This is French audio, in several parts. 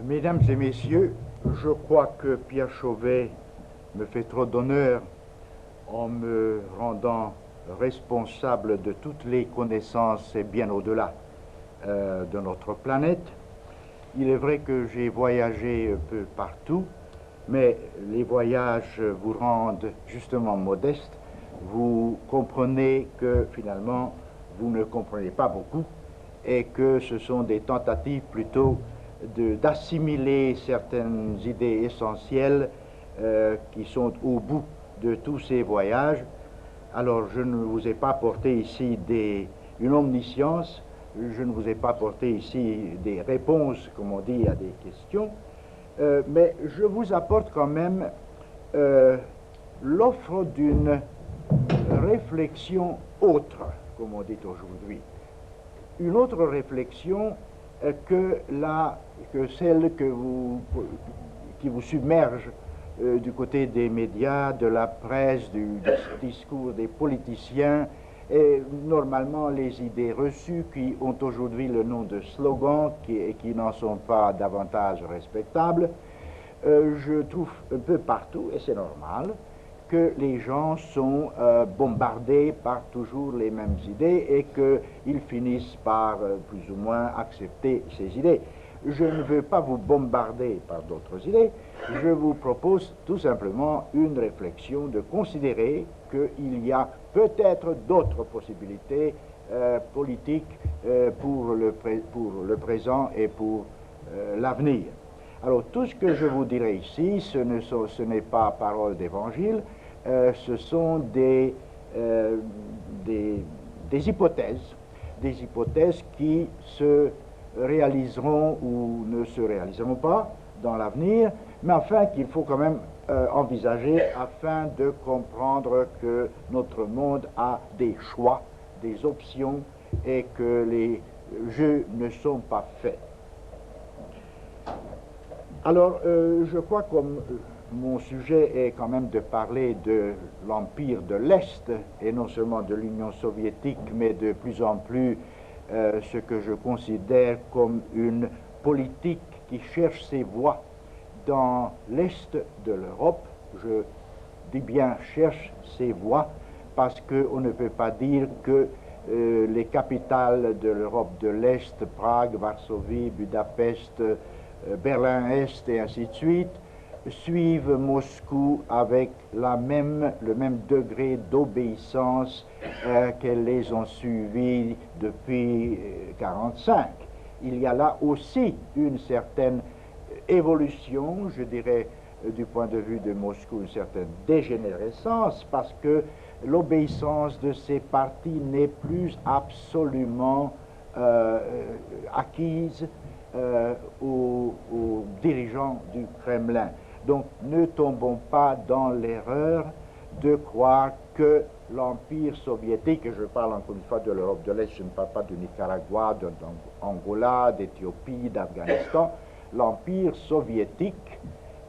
Mesdames et messieurs, je crois que Pierre Chauvet me fait trop d'honneur en me rendant responsable de toutes les connaissances et bien au-delà de notre planète. Il est vrai que j'ai voyagé un peu partout, mais les voyages vous rendent justement modeste. Vous comprenez que finalement, vous ne comprenez pas beaucoup et que ce sont des tentatives plutôt d'assimiler certaines idées essentielles qui sont au bout de tous ces voyages. Alors, je ne vous ai pas apporté ici une omniscience, je ne vous ai pas apporté ici des réponses, comme on dit, à des questions, mais je vous apporte quand même l'offre d'une réflexion autre, comme on dit aujourd'hui. Une autre réflexion que celle qui vous submerge du côté des médias, de la presse, du discours des politiciens, et normalement les idées reçues qui ont aujourd'hui le nom de slogans et qui n'en sont pas davantage respectables. Je trouve un peu partout, et c'est normal, que les gens sont bombardés par toujours les mêmes idées et qu'ils finissent par plus ou moins accepter ces idées. Je ne veux pas vous bombarder par d'autres idées, je vous propose tout simplement une réflexion de considérer qu'il y a peut-être d'autres possibilités politiques pour le présent et pour l'avenir. Alors tout ce que je vous dirai ici, ce n'est pas parole d'évangile, ce sont des hypothèses qui se réaliseront ou ne se réaliseront pas dans l'avenir, mais enfin qu'il faut quand même envisager afin de comprendre que notre monde a des choix, des options et que les jeux ne sont pas faits. Alors, je crois comme mon sujet est quand même de parler de l'Empire de l'Est, et non seulement de l'Union soviétique, mais de plus en plus ce que je considère comme une politique qui cherche ses voies dans l'Est de l'Europe. Je dis bien cherche ses voies, parce qu'on ne peut pas dire que les capitales de l'Europe de l'Est, Prague, Varsovie, Budapest, Berlin-Est et ainsi de suite, suivent Moscou avec le même degré d'obéissance qu'elles les ont suivies depuis 1945. Il y a là aussi une certaine évolution, je dirais, du point de vue de Moscou, une certaine dégénérescence, parce que l'obéissance de ces partis n'est plus absolument acquise aux dirigeants du Kremlin. Donc ne tombons pas dans l'erreur de croire que l'Empire soviétique, et je parle encore une fois de l'Europe de l'Est, je ne parle pas du Nicaragua, d'Angola, d'Éthiopie, d'Afghanistan, l'Empire soviétique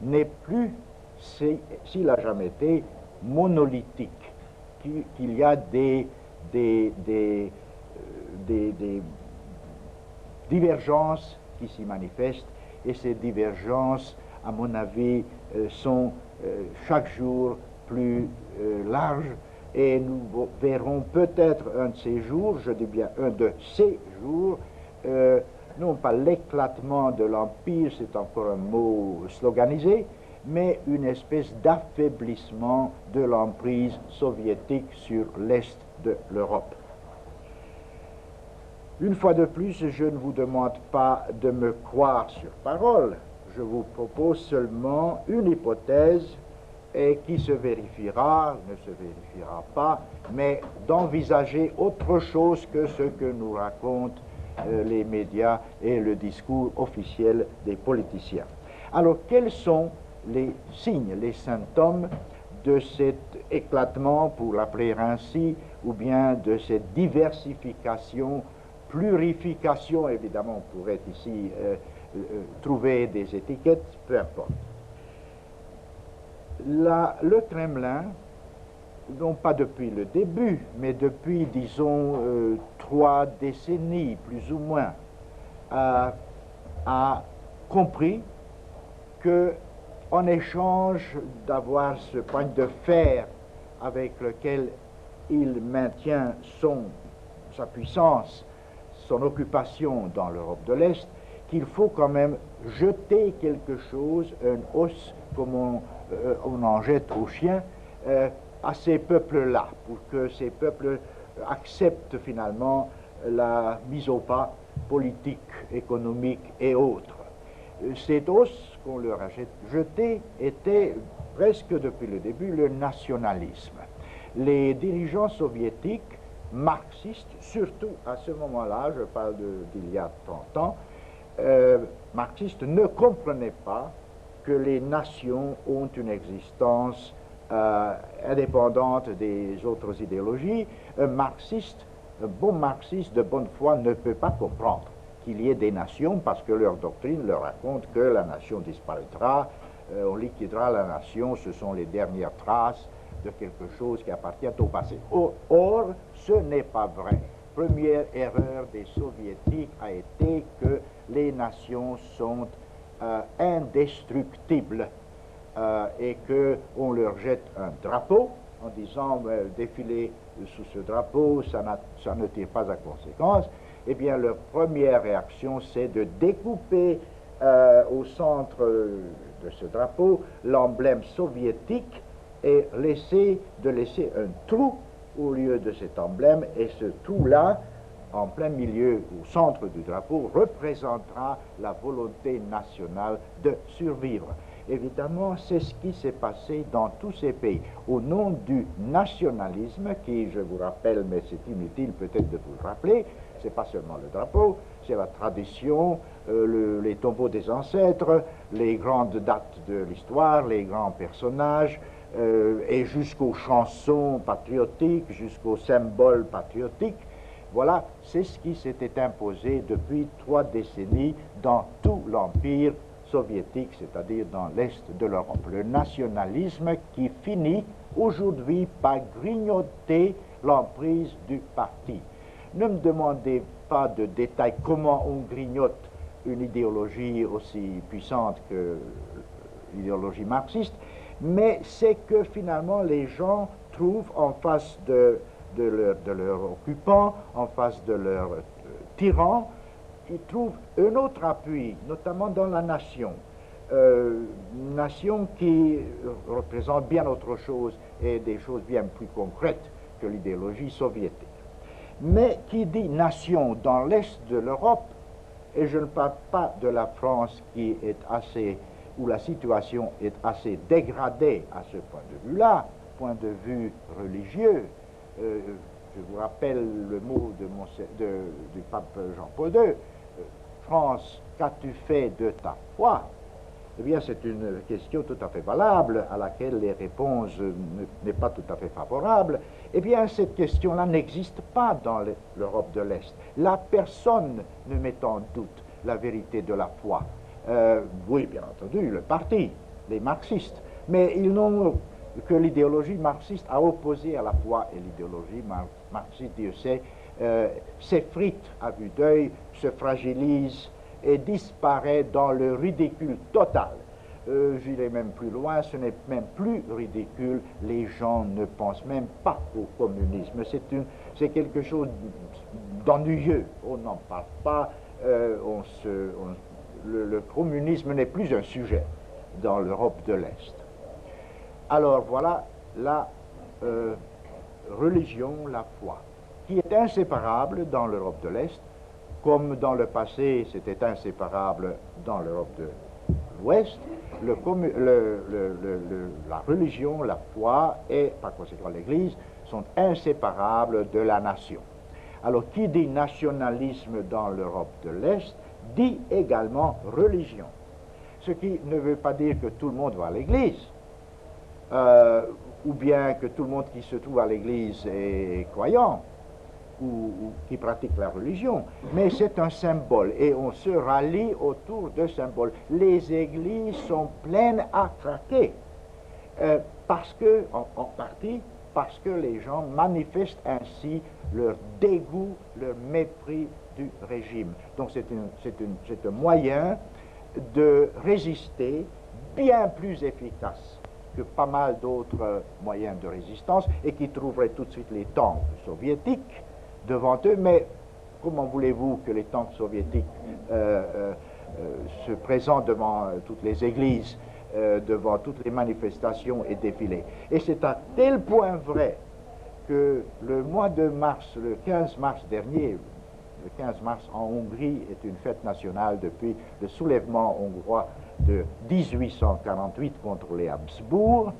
n'est plus, s'il a jamais été, monolithique, qu'il y a des divergences qui s'y manifestent, et ces divergences, à mon avis, sont chaque jour plus larges, et nous verrons peut-être un de ces jours, je dis bien un de ces jours, non pas l'éclatement de l'Empire, c'est encore un mot sloganisé, mais une espèce d'affaiblissement de l'emprise soviétique sur l'Est de l'Europe. Une fois de plus, je ne vous demande pas de me croire sur parole, je vous propose seulement une hypothèse et qui se vérifiera, ne se vérifiera pas, mais d'envisager autre chose que ce que nous racontent les médias et le discours officiel des politiciens. Alors, quels sont les signes, les symptômes de cet éclatement, pour l'appeler ainsi, ou bien de cette diversification, plurification, évidemment, on pourrait ici trouver des étiquettes, peu importe. Le Kremlin, non pas depuis le début, mais depuis, disons, 3 décennies, plus ou moins, a compris que, en échange d'avoir ce point de fer avec lequel il maintient sa puissance, son occupation dans l'Europe de l'Est, qu'il faut quand même jeter quelque chose, un os, comme on en jette aux chiens, à ces peuples-là, pour que ces peuples acceptent finalement la mise au pas politique, économique et autres. Cet os qu'on leur a jeté était presque depuis le début le nationalisme. Les dirigeants soviétiques, marxistes, surtout à ce moment-là, je parle d'il y a 30 ans, marxistes ne comprenaient pas que les nations ont une existence indépendante des autres idéologies. Un bon marxiste de bonne foi ne peut pas comprendre qu'il y ait des nations parce que leur doctrine leur raconte que la nation disparaîtra, on liquidera la nation, ce sont les dernières traces de quelque chose qui appartient au passé. Or, ce n'est pas vrai. Première erreur des soviétiques a été que les nations sont indestructibles et qu'on leur jette un drapeau en disant défiler sous ce drapeau, ça ne tire pas à conséquence. Eh bien, leur première réaction, c'est de découper au centre de ce drapeau l'emblème soviétique et de laisser un trou au lieu de cet emblème, et ce trou-là, en plein milieu, au centre du drapeau, représentera la volonté nationale de survivre. Évidemment, c'est ce qui s'est passé dans tous ces pays. Au nom du nationalisme, qui, je vous rappelle, mais c'est inutile peut-être de vous le rappeler, c'est pas seulement le drapeau, c'est la tradition, les tombeaux des ancêtres, les grandes dates de l'histoire, les grands personnages, et jusqu'aux chansons patriotiques, jusqu'aux symboles patriotiques. Voilà, c'est ce qui s'était imposé depuis 3 décennies dans tout l'Empire soviétique, c'est-à-dire dans l'Est de l'Europe. Le nationalisme qui finit aujourd'hui par grignoter l'emprise du parti. Ne me demandez pas de détails comment on grignote une idéologie aussi puissante que l'idéologie marxiste, mais c'est que finalement les gens trouvent en face de leur occupant, en face de leur tyran, ils trouvent un autre appui, notamment dans la nation. Une nation qui représente bien autre chose et des choses bien plus concrètes que l'idéologie soviétique. Mais qui dit nation dans l'Est de l'Europe, et je ne parle pas de la France qui est où la situation est assez dégradée à ce point de vue-là, point de vue religieux. Je vous rappelle le mot du pape Jean-Paul II, France, qu'as-tu fait de ta foi? Eh bien, c'est une question tout à fait valable, à laquelle les réponses n'est pas tout à fait favorable. Eh bien, cette question-là n'existe pas dans l'Europe de l'Est. La personne ne met en doute la vérité de la foi. Oui, bien entendu, le parti, les marxistes, mais ils n'ont que l'idéologie marxiste à opposer à la foi, et l'idéologie marxiste, Dieu sait, s'effrite à vue d'œil, se fragilise et disparaît dans le ridicule total. J'irai même plus loin, ce n'est même plus ridicule, les gens ne pensent même pas au communisme. C'est quelque chose d'ennuyeux, on n'en parle pas, le communisme n'est plus un sujet dans l'Europe de l'Est. Alors voilà la religion, la foi, qui est inséparable dans l'Europe de l'Est, comme dans le passé c'était inséparable dans l'Europe de l'Ouest. La religion, la foi et par conséquent l'Église sont inséparables de la nation. Alors qui dit nationalisme dans l'Europe de l'Est dit également religion. Ce qui ne veut pas dire que tout le monde va à l'Église, ou bien que tout le monde qui se trouve à l'Église est croyant, ou qui pratique la religion, mais c'est un symbole et on se rallie autour de symboles. Les églises sont pleines à craquer, parce que, en partie, parce que les gens manifestent ainsi leur dégoût, leur mépris du régime. Donc c'est un moyen de résister bien plus efficace que pas mal d'autres moyens de résistance et qui trouveraient tout de suite les tanks soviétiques devant eux. Mais comment voulez-vous que les tanks soviétiques se présentent devant toutes les églises, devant toutes les manifestations et défilés? Et c'est à tel point vrai que le mois de mars, le 15 mars dernier, le 15 mars en Hongrie est une fête nationale depuis le soulèvement hongrois de 1848 contre les Habsbourg,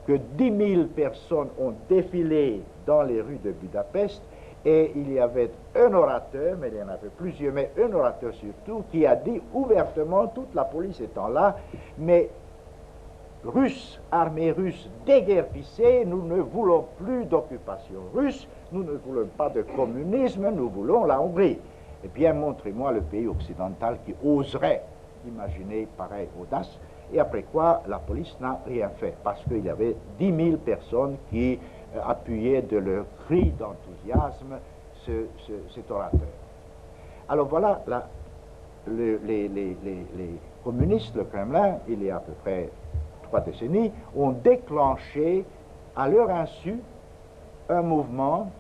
que 10 000 personnes ont défilé dans les rues de Budapest, et il y avait un orateur, mais il y en avait plusieurs, mais un orateur surtout, qui a dit ouvertement, toute la police étant là, mais Russes, armée russe déguerpissée, nous ne voulons plus d'occupation russe, nous ne voulons pas de communisme, nous voulons la Hongrie. Eh bien, montrez-moi le pays occidental qui oserait imaginer pareille audace. Et après quoi, la police n'a rien fait, parce qu'il y avait 10 000 personnes qui appuyaient de leurs cris d'enthousiasme cet orateur. Alors voilà, les communistes, le Kremlin, il y a à peu près 3 décennies, ont déclenché à leur insu un mouvement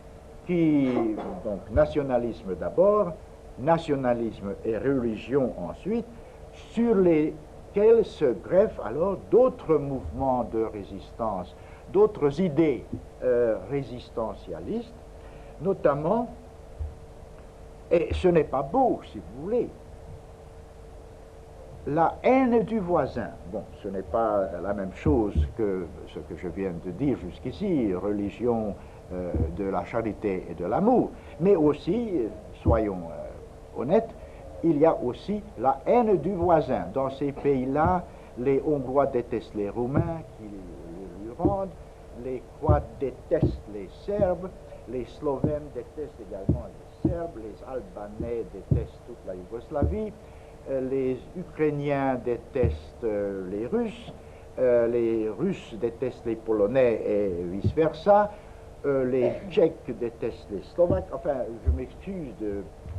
qui, donc nationalisme d'abord, nationalisme et religion ensuite, sur lesquels se greffent alors d'autres mouvements de résistance, d'autres idées résistentialistes, notamment, et ce n'est pas beau si vous voulez, la haine du voisin. Bon, ce n'est pas la même chose que ce que je viens de dire jusqu'ici, religion de la charité et de l'amour, mais aussi, soyons honnêtes, il y a aussi la haine du voisin. Dans ces pays-là, les Hongrois détestent les Roumains qui lui rendent, les Croates détestent les Serbes, les Slovènes détestent également les Serbes, les Albanais détestent toute la Yougoslavie, les Ukrainiens détestent les Russes détestent les Polonais et vice-versa, les Tchèques détestent les Slovaques. Enfin, je m'excuse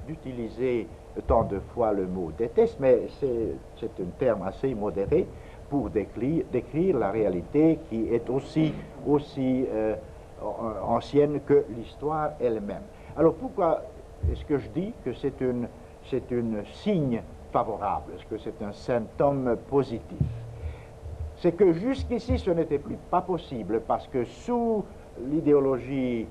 d'utiliser tant de fois le mot déteste, mais c'est un terme assez modéré pour décrire la réalité qui est aussi ancienne que l'histoire elle-même. Alors pourquoi est-ce que je dis que c'est un signe favorable, est-ce que c'est un symptôme positif? C'est que jusqu'ici ce n'était pas possible parce que sous l'idéologie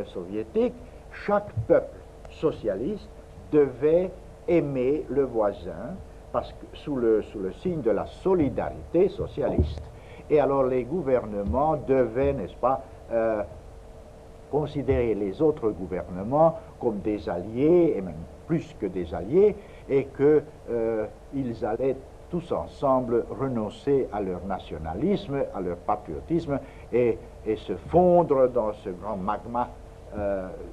soviétique, chaque peuple socialiste devait aimer le voisin parce que sous le signe de la solidarité socialiste. Et alors les gouvernements devaient, n'est-ce pas, considérer les autres gouvernements comme des alliés, et même plus que des alliés, et qu'ils allaient tous ensemble renoncer à leur nationalisme, à leur patriotisme, et se fondre dans ce grand magma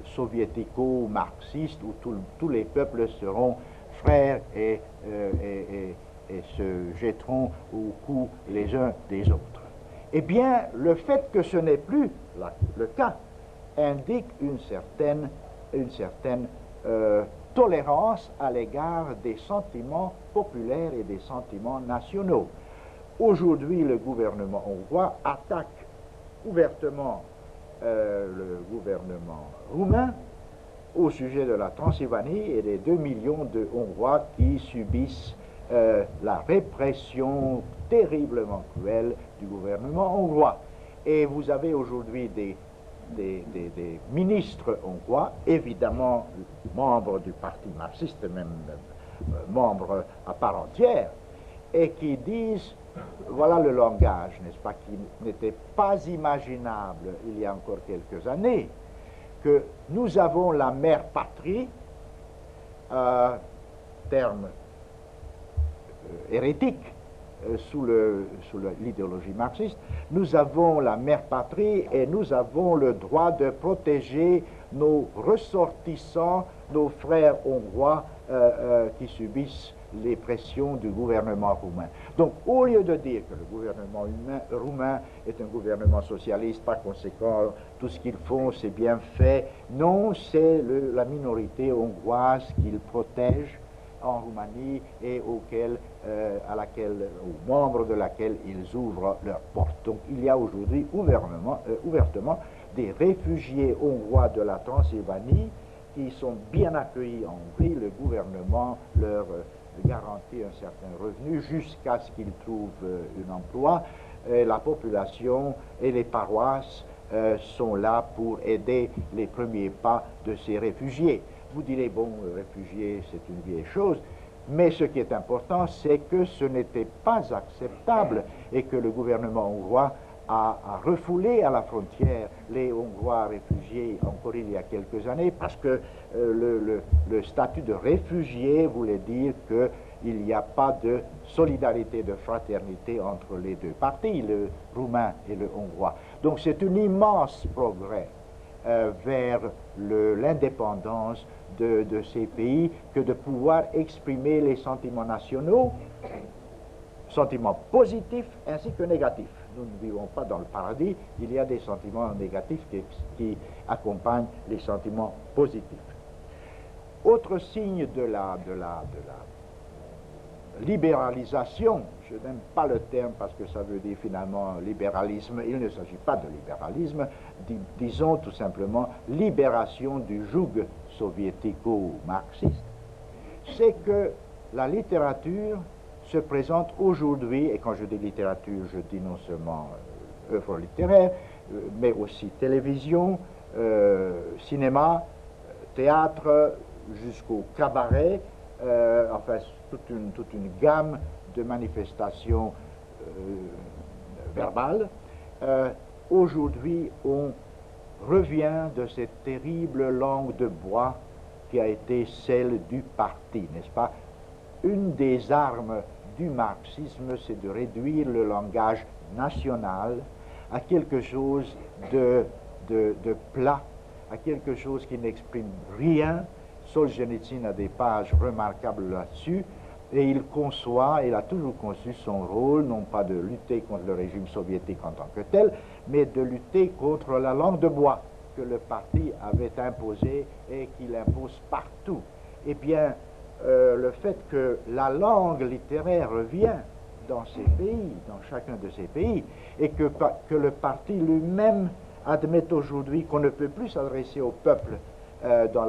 soviético-marxiste où tous les peuples seront frères et se jetteront au cou les uns des autres. Eh bien, le fait que ce n'est plus le cas indique une certaine tolérance à l'égard des sentiments populaires et des sentiments nationaux. Aujourd'hui, le gouvernement hongrois attaque ouvertement le gouvernement roumain au sujet de la Transylvanie et des 2 millions de Hongrois qui subissent la répression terriblement cruelle du gouvernement hongrois. Et vous avez aujourd'hui des ministres hongrois, évidemment membres du parti marxiste, même membres à part entière, et qui disent, voilà le langage, n'est-ce pas, qui n'était pas imaginable il y a encore quelques années, que nous avons la mère patrie, terme hérétique, sous l'idéologie marxiste, nous avons la mère patrie et nous avons le droit de protéger nos ressortissants, nos frères hongrois qui subissent les pressions du gouvernement roumain. Donc, au lieu de dire que le gouvernement roumain est un gouvernement socialiste, par conséquent, tout ce qu'ils font, c'est bien fait, non, c'est la minorité hongroise qu'ils protègent en Roumanie et aux membres de laquelle ils ouvrent leurs portes. Donc il y a aujourd'hui ouvertement des réfugiés hongrois de la Transylvanie qui sont bien accueillis en Hongrie. Le gouvernement leur garantit un certain revenu jusqu'à ce qu'ils trouvent un emploi. La population et les paroisses sont là pour aider les premiers pas de ces réfugiés. Vous direz, bon, réfugiés, c'est une vieille chose, mais ce qui est important, c'est que ce n'était pas acceptable et que le gouvernement hongrois a refoulé à la frontière les Hongrois réfugiés encore il y a quelques années parce que le statut de réfugié voulait dire qu'il n'y a pas de solidarité, de fraternité entre les deux parties, le roumain et le hongrois. Donc c'est un immense progrès vers l'indépendance de ces pays que de pouvoir exprimer les sentiments nationaux, sentiments positifs ainsi que négatifs. Nous ne vivons pas dans le paradis, il y a des sentiments négatifs qui accompagnent les sentiments positifs. Autre signe de la libéralisation, je n'aime pas le terme parce que ça veut dire finalement libéralisme, il ne s'agit pas de libéralisme, disons tout simplement libération du joug soviético-marxiste, c'est que la littérature se présente aujourd'hui, et quand je dis littérature, je dis non seulement œuvres littéraires, mais aussi télévision, cinéma, théâtre, jusqu'au cabaret, enfin toute une gamme de manifestations verbales. Aujourd'hui, on revient de cette terrible langue de bois qui a été celle du parti, n'est-ce pas? Une des armes du marxisme, c'est de réduire le langage national à quelque chose de plat, à quelque chose qui n'exprime rien. Solzhenitsyn a des pages remarquables là-dessus, et il a toujours conçu son rôle, non pas de lutter contre le régime soviétique en tant que tel, mais de lutter contre la langue de bois que le parti avait imposée et qu'il impose partout. Eh bien, le fait que la langue littéraire revient dans ces pays, dans chacun de ces pays, et que le parti lui-même admet aujourd'hui qu'on ne peut plus s'adresser au peuple dans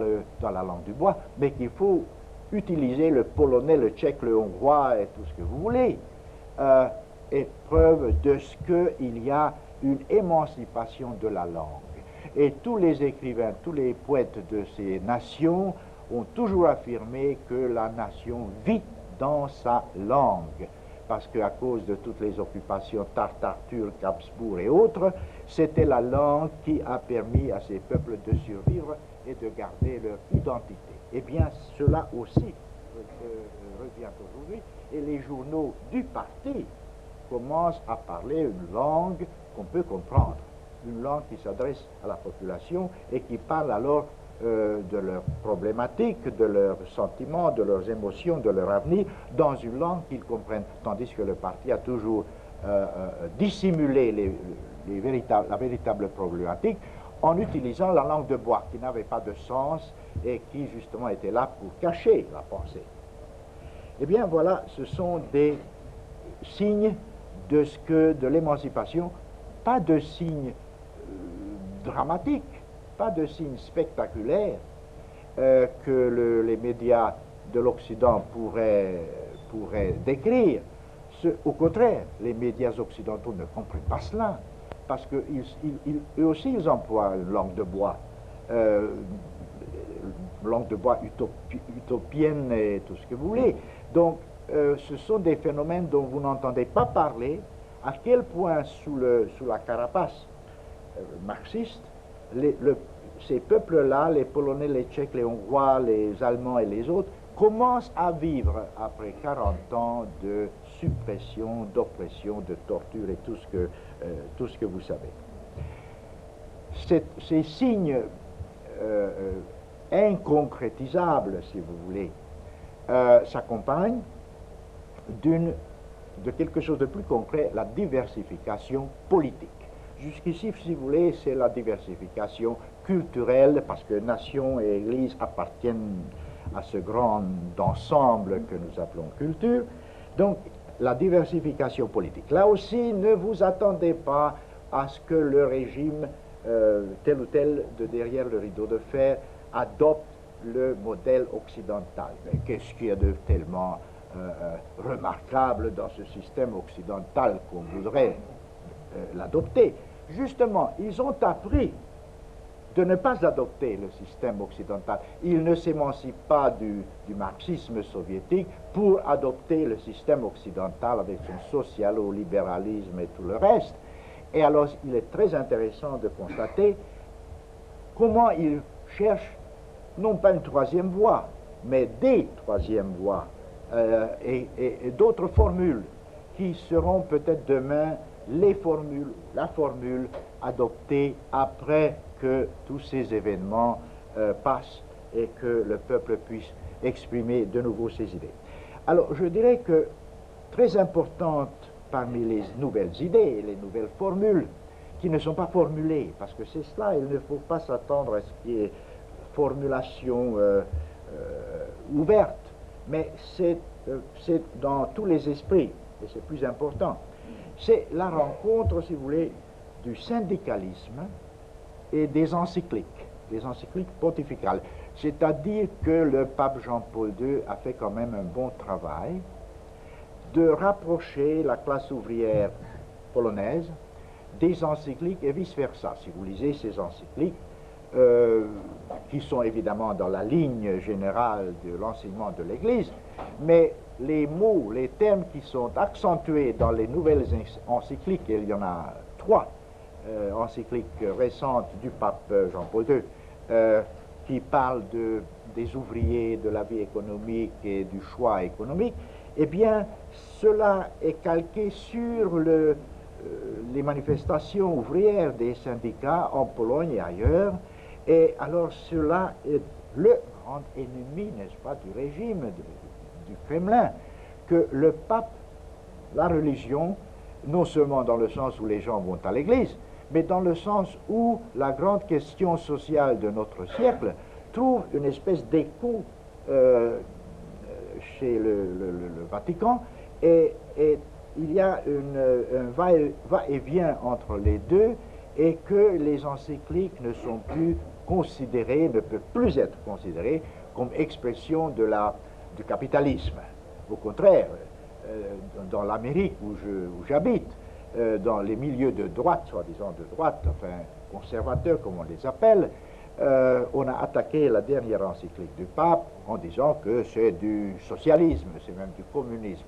la langue du bois, mais qu'il faut utiliser le polonais, le tchèque, le hongrois et tout ce que vous voulez, est preuve de ce qu'il y a une émancipation de la langue. Et tous les écrivains, tous les poètes de ces nations ont toujours affirmé que la nation vit dans sa langue, parce qu'à cause de toutes les occupations tartares, turcs, Habsbourg et autres, c'était la langue qui a permis à ces peuples de survivre et de garder leur identité. Eh bien, cela aussi revient aujourd'hui, et les journaux du parti commencent à parler une langue qu'on peut comprendre, une langue qui s'adresse à la population et qui parle alors de leurs problématiques, de leurs sentiments, de leurs émotions, de leur avenir, dans une langue qu'ils comprennent, tandis que le parti a toujours dissimulé la véritable problématique en utilisant la langue de bois, qui n'avait pas de sens et qui justement était là pour cacher la pensée. Eh bien voilà, ce sont des signes de l'émancipation, pas de signes dramatiques, pas de signes spectaculaires que les médias de l'Occident pourraient décrire. Au contraire, les médias occidentaux ne comprennent pas cela, parce qu'eux aussi ils emploient une langue de bois, utopienne et tout ce que vous voulez. Donc ce sont des phénomènes dont vous n'entendez pas parler, à quel point sous la carapace marxiste, ces peuples-là, les Polonais, les Tchèques, les Hongrois, les Allemands et les autres, commencent à vivre après 40 ans de suppression, d'oppression, de torture et tout ce que vous savez. Ces signes inconcrétisables, si vous voulez, s'accompagnent de quelque chose de plus concret, la diversification politique. Jusqu'ici, si vous voulez, c'est la diversification culturelle, parce que nation et église appartiennent à ce grand ensemble que nous appelons culture. Donc, la diversification politique. Là aussi, ne vous attendez pas à ce que le régime tel ou tel de derrière le rideau de fer adopte le modèle occidental. Mais qu'est-ce qu'il y a de tellement remarquable dans ce système occidental qu'on voudrait l'adopter? Justement, ils ont appris de ne pas adopter le système occidental. Ils ne s'émancipent pas du marxisme soviétique pour adopter le système occidental avec son socialo-libéralisme et tout le reste. Et alors, il est très intéressant de constater comment ils cherchent non pas une troisième voie, mais des troisièmes voies et d'autres formules qui seront peut-être demain la formule adoptée après que tous ces événements passent et que le peuple puisse exprimer de nouveau ses idées. Alors, je dirais que très importante parmi les nouvelles idées et les nouvelles formules qui ne sont pas formulées, parce que c'est cela, il ne faut pas s'attendre à ce qu'il y ait formulation ouverte, mais c'est dans tous les esprits, et c'est plus important. C'est la rencontre, si vous voulez, du syndicalisme et des encycliques pontificales. C'est-à-dire que le pape Jean-Paul II a fait quand même un bon travail de rapprocher la classe ouvrière polonaise des encycliques et vice-versa. Si vous lisez ces encycliques, qui sont évidemment dans la ligne générale de l'enseignement de l'Église, mais les mots, les termes qui sont accentués dans les nouvelles encycliques, et il y en a 3 encycliques récentes du pape Jean-Paul II, qui parlent des ouvriers, de la vie économique et du choix économique, eh bien, cela est calqué sur les manifestations ouvrières des syndicats en Pologne et ailleurs. Et alors cela est le grand ennemi, n'est-ce pas, du régime, du Kremlin, que le pape, la religion, non seulement dans le sens où les gens vont à l'église, mais dans le sens où la grande question sociale de notre siècle trouve une espèce d'écho chez le Vatican, et il y a un va-et-vient entre les deux, et que les encycliques ne sont plus considérées, ne peuvent plus être considérées comme expression du capitalisme. Au contraire, dans l'Amérique où j'habite, dans les milieux de droite, soi-disant de droite, enfin conservateurs comme on les appelle, on a attaqué la dernière encyclique du pape en disant que c'est du socialisme, c'est même du communisme.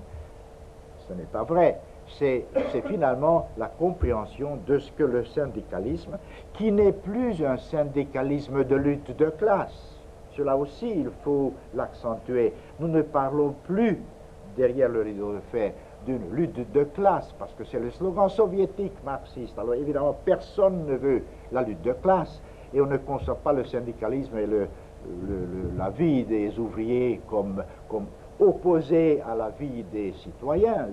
Ce n'est pas vrai. C'est finalement la compréhension de ce que le syndicalisme, qui n'est plus un syndicalisme de lutte de classe. Cela aussi, il faut l'accentuer. Nous ne parlons plus, derrière le rideau de fer, d'une lutte de classe, parce que c'est le slogan soviétique marxiste. Alors évidemment, personne ne veut la lutte de classe, et on ne conçoit pas le syndicalisme et la vie des ouvriers comme opposés à la vie des citoyens.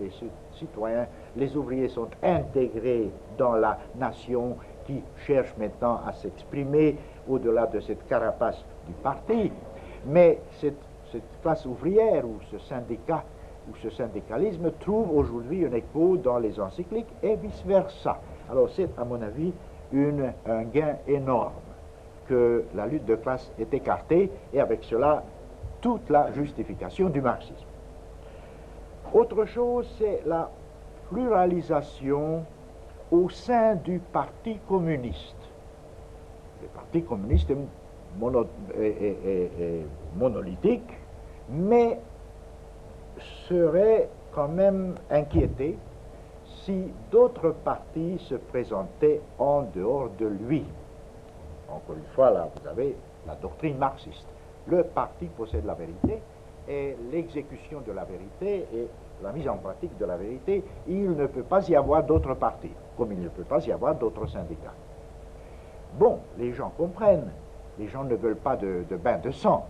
Les ouvriers sont intégrés dans la nation qui cherche maintenant à s'exprimer au-delà de cette carapace du parti. Mais cette classe ouvrière ou ce syndicat ou ce syndicalisme trouve aujourd'hui un écho dans les encycliques et vice-versa. Alors c'est, à mon avis, un gain énorme que la lutte de classe est écartée, et avec cela, toute la justification du marxisme. Autre chose, c'est la pluralisation au sein du Parti communiste. Le Parti communiste est monolithique, mais serait quand même inquiété si d'autres partis se présentaient en dehors de lui. Encore une fois, là, vous avez la doctrine marxiste. Le parti possède la vérité, et l'exécution de la vérité et la mise en pratique de la vérité, il ne peut pas y avoir d'autres partis, comme il ne peut pas y avoir d'autres syndicats. Bon, les gens comprennent, les gens ne veulent pas de bain de sang.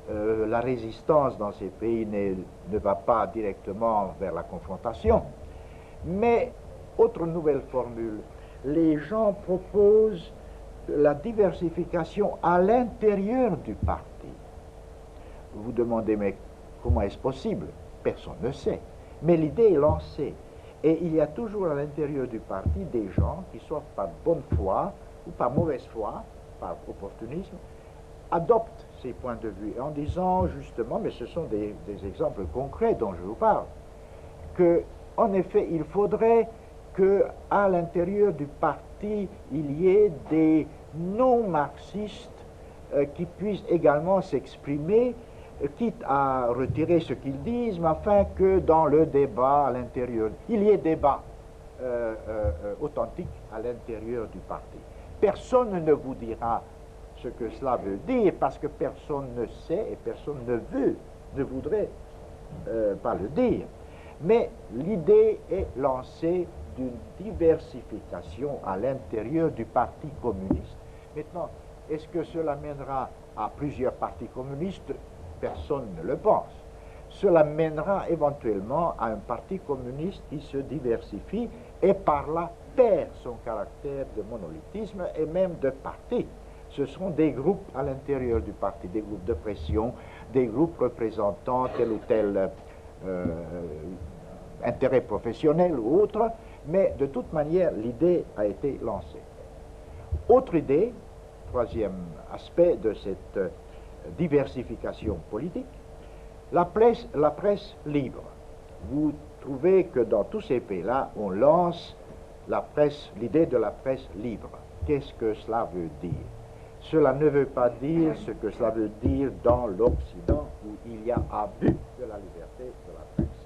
La résistance dans ces pays ne va pas directement vers la confrontation. Mais, autre nouvelle formule, les gens proposent la diversification à l'intérieur du parti. vous demandez, mais comment est-ce possible? Personne ne sait. Mais l'idée est lancée. Et il y a toujours à l'intérieur du parti des gens qui, soit par bonne foi ou par mauvaise foi, par opportunisme, adoptent ces points de vue en disant justement, mais ce sont des exemples concrets dont je vous parle, que en effet il faudrait qu'à l'intérieur du parti il y ait des non-marxistes qui puissent également s'exprimer, quitte à retirer ce qu'ils disent, mais afin que dans le débat à l'intérieur, il y ait débat authentique à l'intérieur du parti. Personne ne vous dira ce que cela veut dire, parce que personne ne sait et personne ne voudrait pas le dire. Mais l'idée est lancée d'une diversification à l'intérieur du Parti communiste. Maintenant, est-ce que cela mènera à plusieurs partis communistes? Personne ne le pense. Cela mènera éventuellement à un parti communiste qui se diversifie et par là perd son caractère de monolithisme et même de parti. Ce sont des groupes à l'intérieur du parti, des groupes de pression, des groupes représentant tel ou tel intérêt professionnel ou autre, mais de toute manière, l'idée a été lancée. Autre idée, troisième aspect de cette diversification politique, la presse libre. Vous trouvez que dans tous ces pays-là, on lance l'idée de la presse libre. Qu'est-ce que cela veut dire? Cela ne veut pas dire ce que cela veut dire dans l'Occident où il y a abus de la liberté de la presse.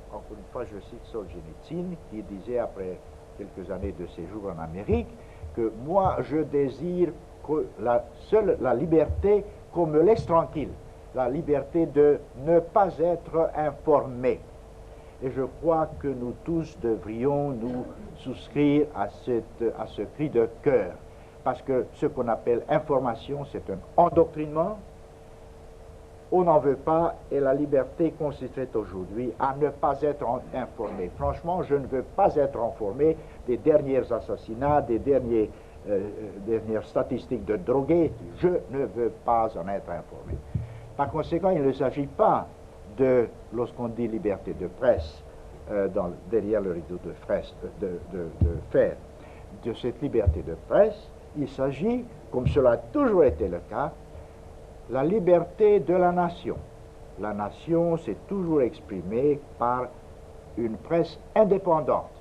Encore une fois, je cite Solzhenitsyn qui disait après quelques années de séjour en Amérique que moi je désire que la liberté qu'on me laisse tranquille, la liberté de ne pas être informé. Et je crois que nous tous devrions nous souscrire à ce cri de cœur. Parce que ce qu'on appelle information, c'est un endoctrinement. On n'en veut pas et la liberté consisterait aujourd'hui à ne pas être informé. Franchement, je ne veux pas être informé des derniers assassinats, des dernières statistiques de drogués. Je ne veux pas en être informé. Par conséquent, il ne s'agit pas de, lorsqu'on dit liberté de presse, derrière le rideau de fer, de cette liberté de presse, il s'agit, comme cela a toujours été le cas, la liberté de la nation. La nation s'est toujours exprimée par une presse indépendante.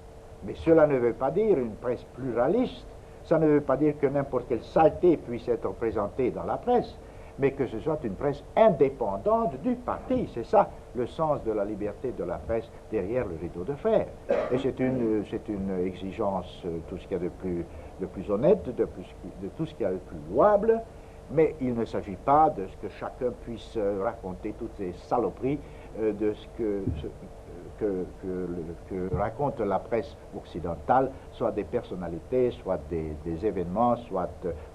Mais cela ne veut pas dire une presse pluraliste, ça ne veut pas dire que n'importe quelle saleté puisse être présentée dans la presse, mais que ce soit une presse indépendante du parti. C'est ça le sens de la liberté de la presse derrière le rideau de fer. Et c'est une exigence, tout ce qu'il y a de plus honnête, de tout ce qu'il y a de plus louable, mais il ne s'agit pas de ce que chacun puisse raconter toutes ces saloperies de ce que raconte la presse occidentale, soit des personnalités, soit des événements, soit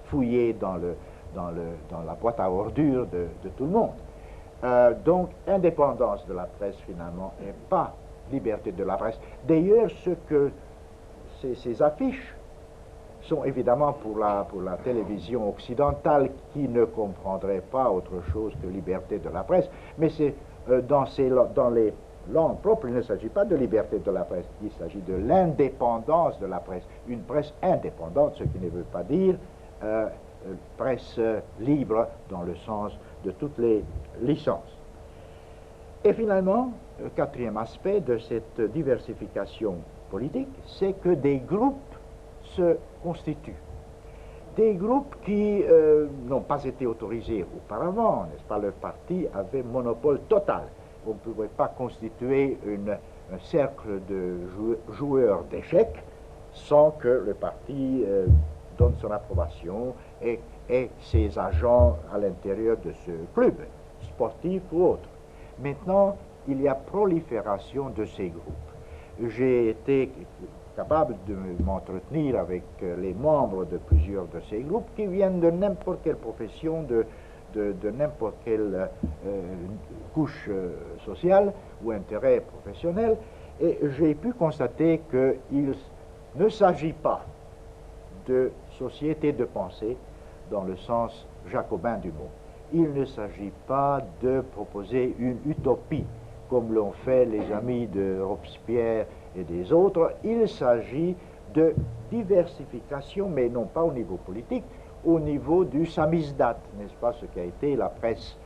fouillés dans la boîte à ordures de tout le monde. Donc, indépendance de la presse, finalement, et pas liberté de la presse. D'ailleurs, ces affiches sont évidemment pour la télévision occidentale qui ne comprendrait pas autre chose que liberté de la presse, mais c'est dans les langues propres, il ne s'agit pas de liberté de la presse, il s'agit de l'indépendance de la presse. Une presse indépendante, ce qui ne veut pas dire presse libre dans le sens de toutes les licences. Et finalement, le quatrième aspect de cette diversification politique, c'est que des groupes se constituent. Des groupes qui n'ont pas été autorisés auparavant, n'est-ce pas? Le parti avait monopole total. On ne pouvait pas constituer un cercle de joueurs d'échecs sans que le parti donne son approbation et ses agents à l'intérieur de ce club, sportif ou autre. Maintenant, il y a prolifération de ces groupes. J'ai été capable de m'entretenir avec les membres de plusieurs de ces groupes qui viennent de n'importe quelle profession, de n'importe quelle couche sociale ou intérêt professionnel, et j'ai pu constater qu'il ne s'agit pas de société de pensée dans le sens jacobin du mot. Il ne s'agit pas de proposer une utopie, comme l'ont fait les amis de Robespierre et des autres. Il s'agit de diversification, mais non pas au niveau politique, au niveau du samizdat, n'est-ce pas, ce qui a été la presse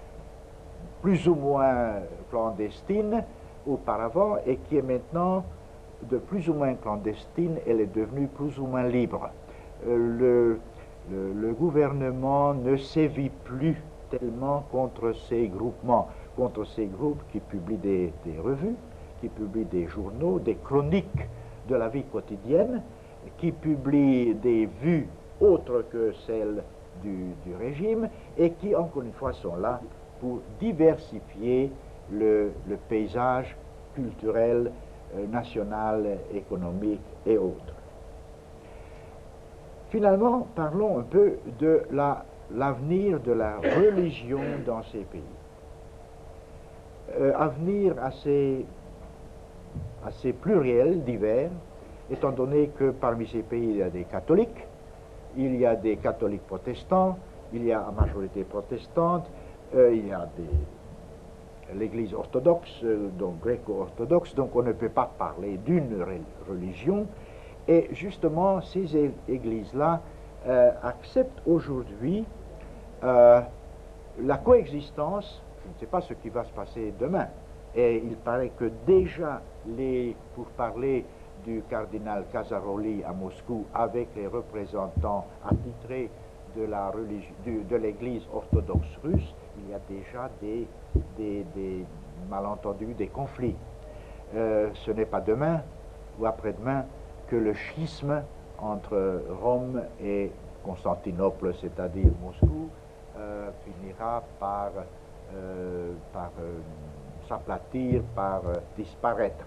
plus ou moins clandestine auparavant et qui est maintenant de plus ou moins clandestine, elle est devenue plus ou moins libre. Le gouvernement ne sévit plus tellement contre ces groupements, contre ces groupes qui publient des revues, qui publient des journaux, des chroniques de la vie quotidienne, qui publient des vues autres que celles du régime et qui, encore une fois, sont là pour diversifier le paysage culturel, national, économique et autres. Finalement, parlons un peu de l'avenir de la religion dans ces pays. Avenir assez pluriel, divers, étant donné que parmi ces pays, il y a des catholiques, il y a des catholiques protestants, il y a une majorité protestante, il y a l'Église orthodoxe, donc gréco-orthodoxe, donc on ne peut pas parler d'une religion. Et justement, ces églises-là acceptent aujourd'hui la coexistence. Je ne sais pas ce qui va se passer demain. Et il paraît que déjà, pour parler du cardinal Casaroli à Moscou, avec les représentants attitrés de l'Église orthodoxe russe, il y a déjà des malentendus, des conflits. Ce n'est pas demain ou après-demain que le schisme entre Rome et Constantinople, c'est-à-dire Moscou, finira par s'aplatir, par disparaître.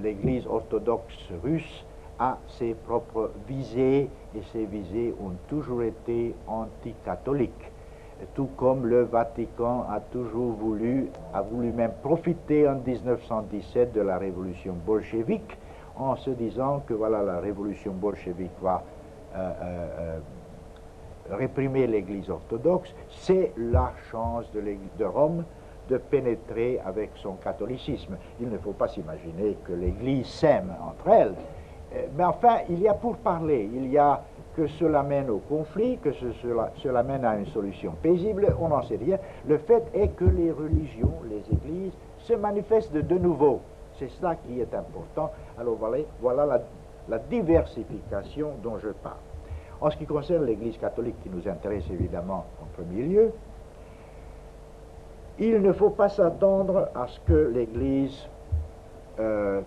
L'Église orthodoxe russe a ses propres visées, et ces visées ont toujours été anticatholiques. Tout comme le Vatican a voulu même profiter en 1917 de la révolution bolchevique, en se disant que voilà, la révolution bolchevique va réprimer l'Église orthodoxe, c'est la chance de Rome de pénétrer avec son catholicisme. Il ne faut pas s'imaginer que l'Église s'aime entre elles, mais enfin, il y a pour parler, il y a que cela mène au conflit, que cela mène à une solution paisible, on n'en sait rien. Le fait est que les religions, les églises, se manifestent de nouveau. C'est cela qui est important. Alors voilà la diversification dont je parle. En ce qui concerne l'Église catholique, qui nous intéresse évidemment en premier lieu, il ne faut pas s'attendre à ce que l'Église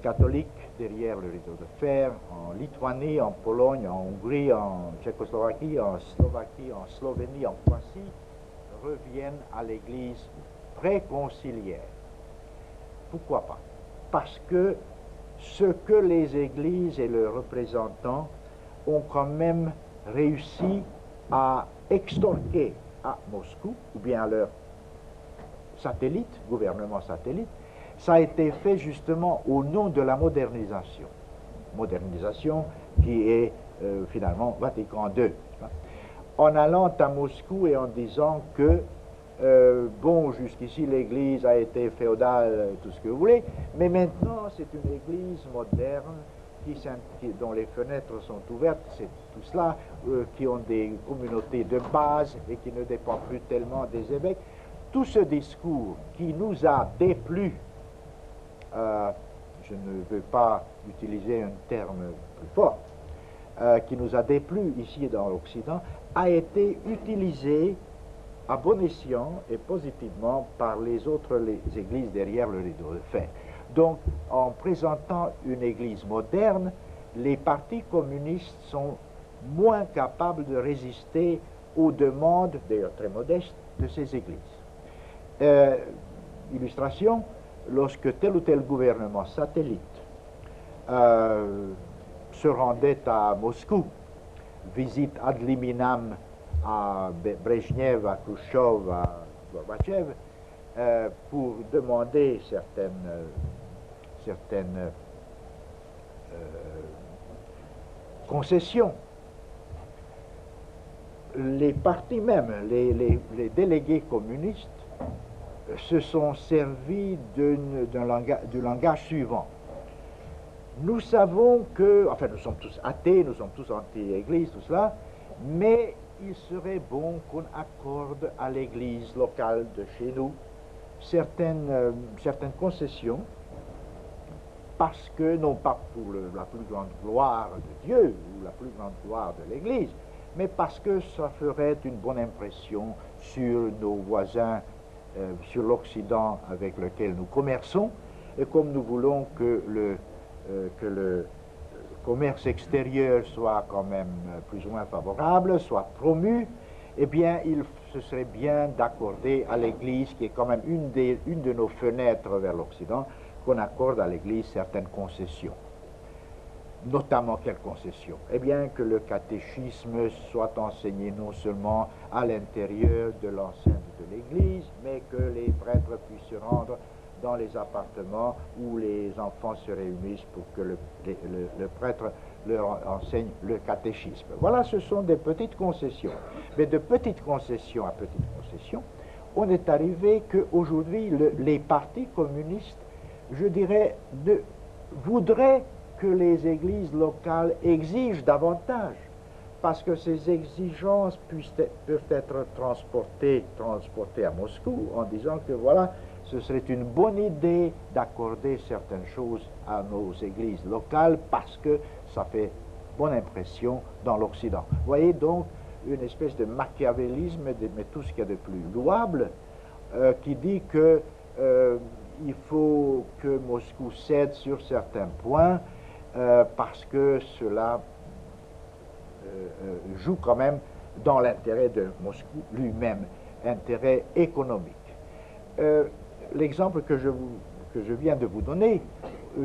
catholique, derrière le rideau de fer, en Lituanie, en Pologne, en Hongrie, en Tchécoslovaquie, en Slovaquie, en Slovénie, en Croatie, revienne à l'Église préconciliaire. Pourquoi pas? Parce que ce que les églises et leurs représentants ont quand même réussi à extorquer à Moscou, ou bien à leur satellite, gouvernement satellite, ça a été fait justement au nom de la modernisation. Modernisation qui est finalement Vatican II. En allant à Moscou et en disant que bon, jusqu'ici l'Église a été féodale, tout ce que vous voulez, mais maintenant c'est une Église moderne dont les fenêtres sont ouvertes, c'est tout cela, qui ont des communautés de base et qui ne dépendent plus tellement des évêques. Tout ce discours qui nous a déplu, je ne veux pas utiliser un terme plus fort, qui nous a déplu ici dans l'Occident, a été utilisé à bon escient et positivement par les églises derrière le rideau de fer. Donc, en présentant une église moderne, les partis communistes sont moins capables de résister aux demandes, d'ailleurs très modestes, de ces églises. Illustration, lorsque tel ou tel gouvernement satellite se rendait à Moscou, visite ad liminam à Brejnev, à Khrushchev, à Gorbatchev, pour demander certaines concessions. les partis même, les délégués communistes se sont servis du langage suivant. Nous savons que, enfin nous sommes tous athées, nous sommes tous anti-Église, tout cela, mais il serait bon qu'on accorde à l'Église locale de chez nous certaines concessions, parce que, non pas pour la plus grande gloire de Dieu ou la plus grande gloire de l'Église, mais parce que ça ferait une bonne impression sur nos voisins, sur l'Occident avec lequel nous commerçons, et comme nous voulons que le commerce extérieur soit quand même plus ou moins favorable, soit promu, eh bien, ce serait bien d'accorder à l'Église, qui est quand même une de nos fenêtres vers l'Occident, qu'on accorde à l'Église certaines concessions. Notamment quelles concessions? Eh bien, que le catéchisme soit enseigné non seulement à l'intérieur de l'enceinte de l'Église, mais que les prêtres puissent se rendre dans les appartements où les enfants se réunissent pour que le prêtre leur enseigne le catéchisme. Voilà, ce sont des petites concessions. Mais de petites concessions à petites concessions, on est arrivé qu'aujourd'hui, les partis communistes, je dirais, voudraient que les églises locales exigent davantage, parce que ces exigences peuvent être transportées à Moscou en disant que voilà, ce serait une bonne idée d'accorder certaines choses à nos églises locales parce que ça fait bonne impression dans l'Occident. Vous voyez donc une espèce de machiavélisme, mais tout ce qu'il y a de plus louable, qui dit que il faut que Moscou cède sur certains points parce que cela joue quand même dans l'intérêt de Moscou lui-même, intérêt économique. L'exemple que je viens de vous donner,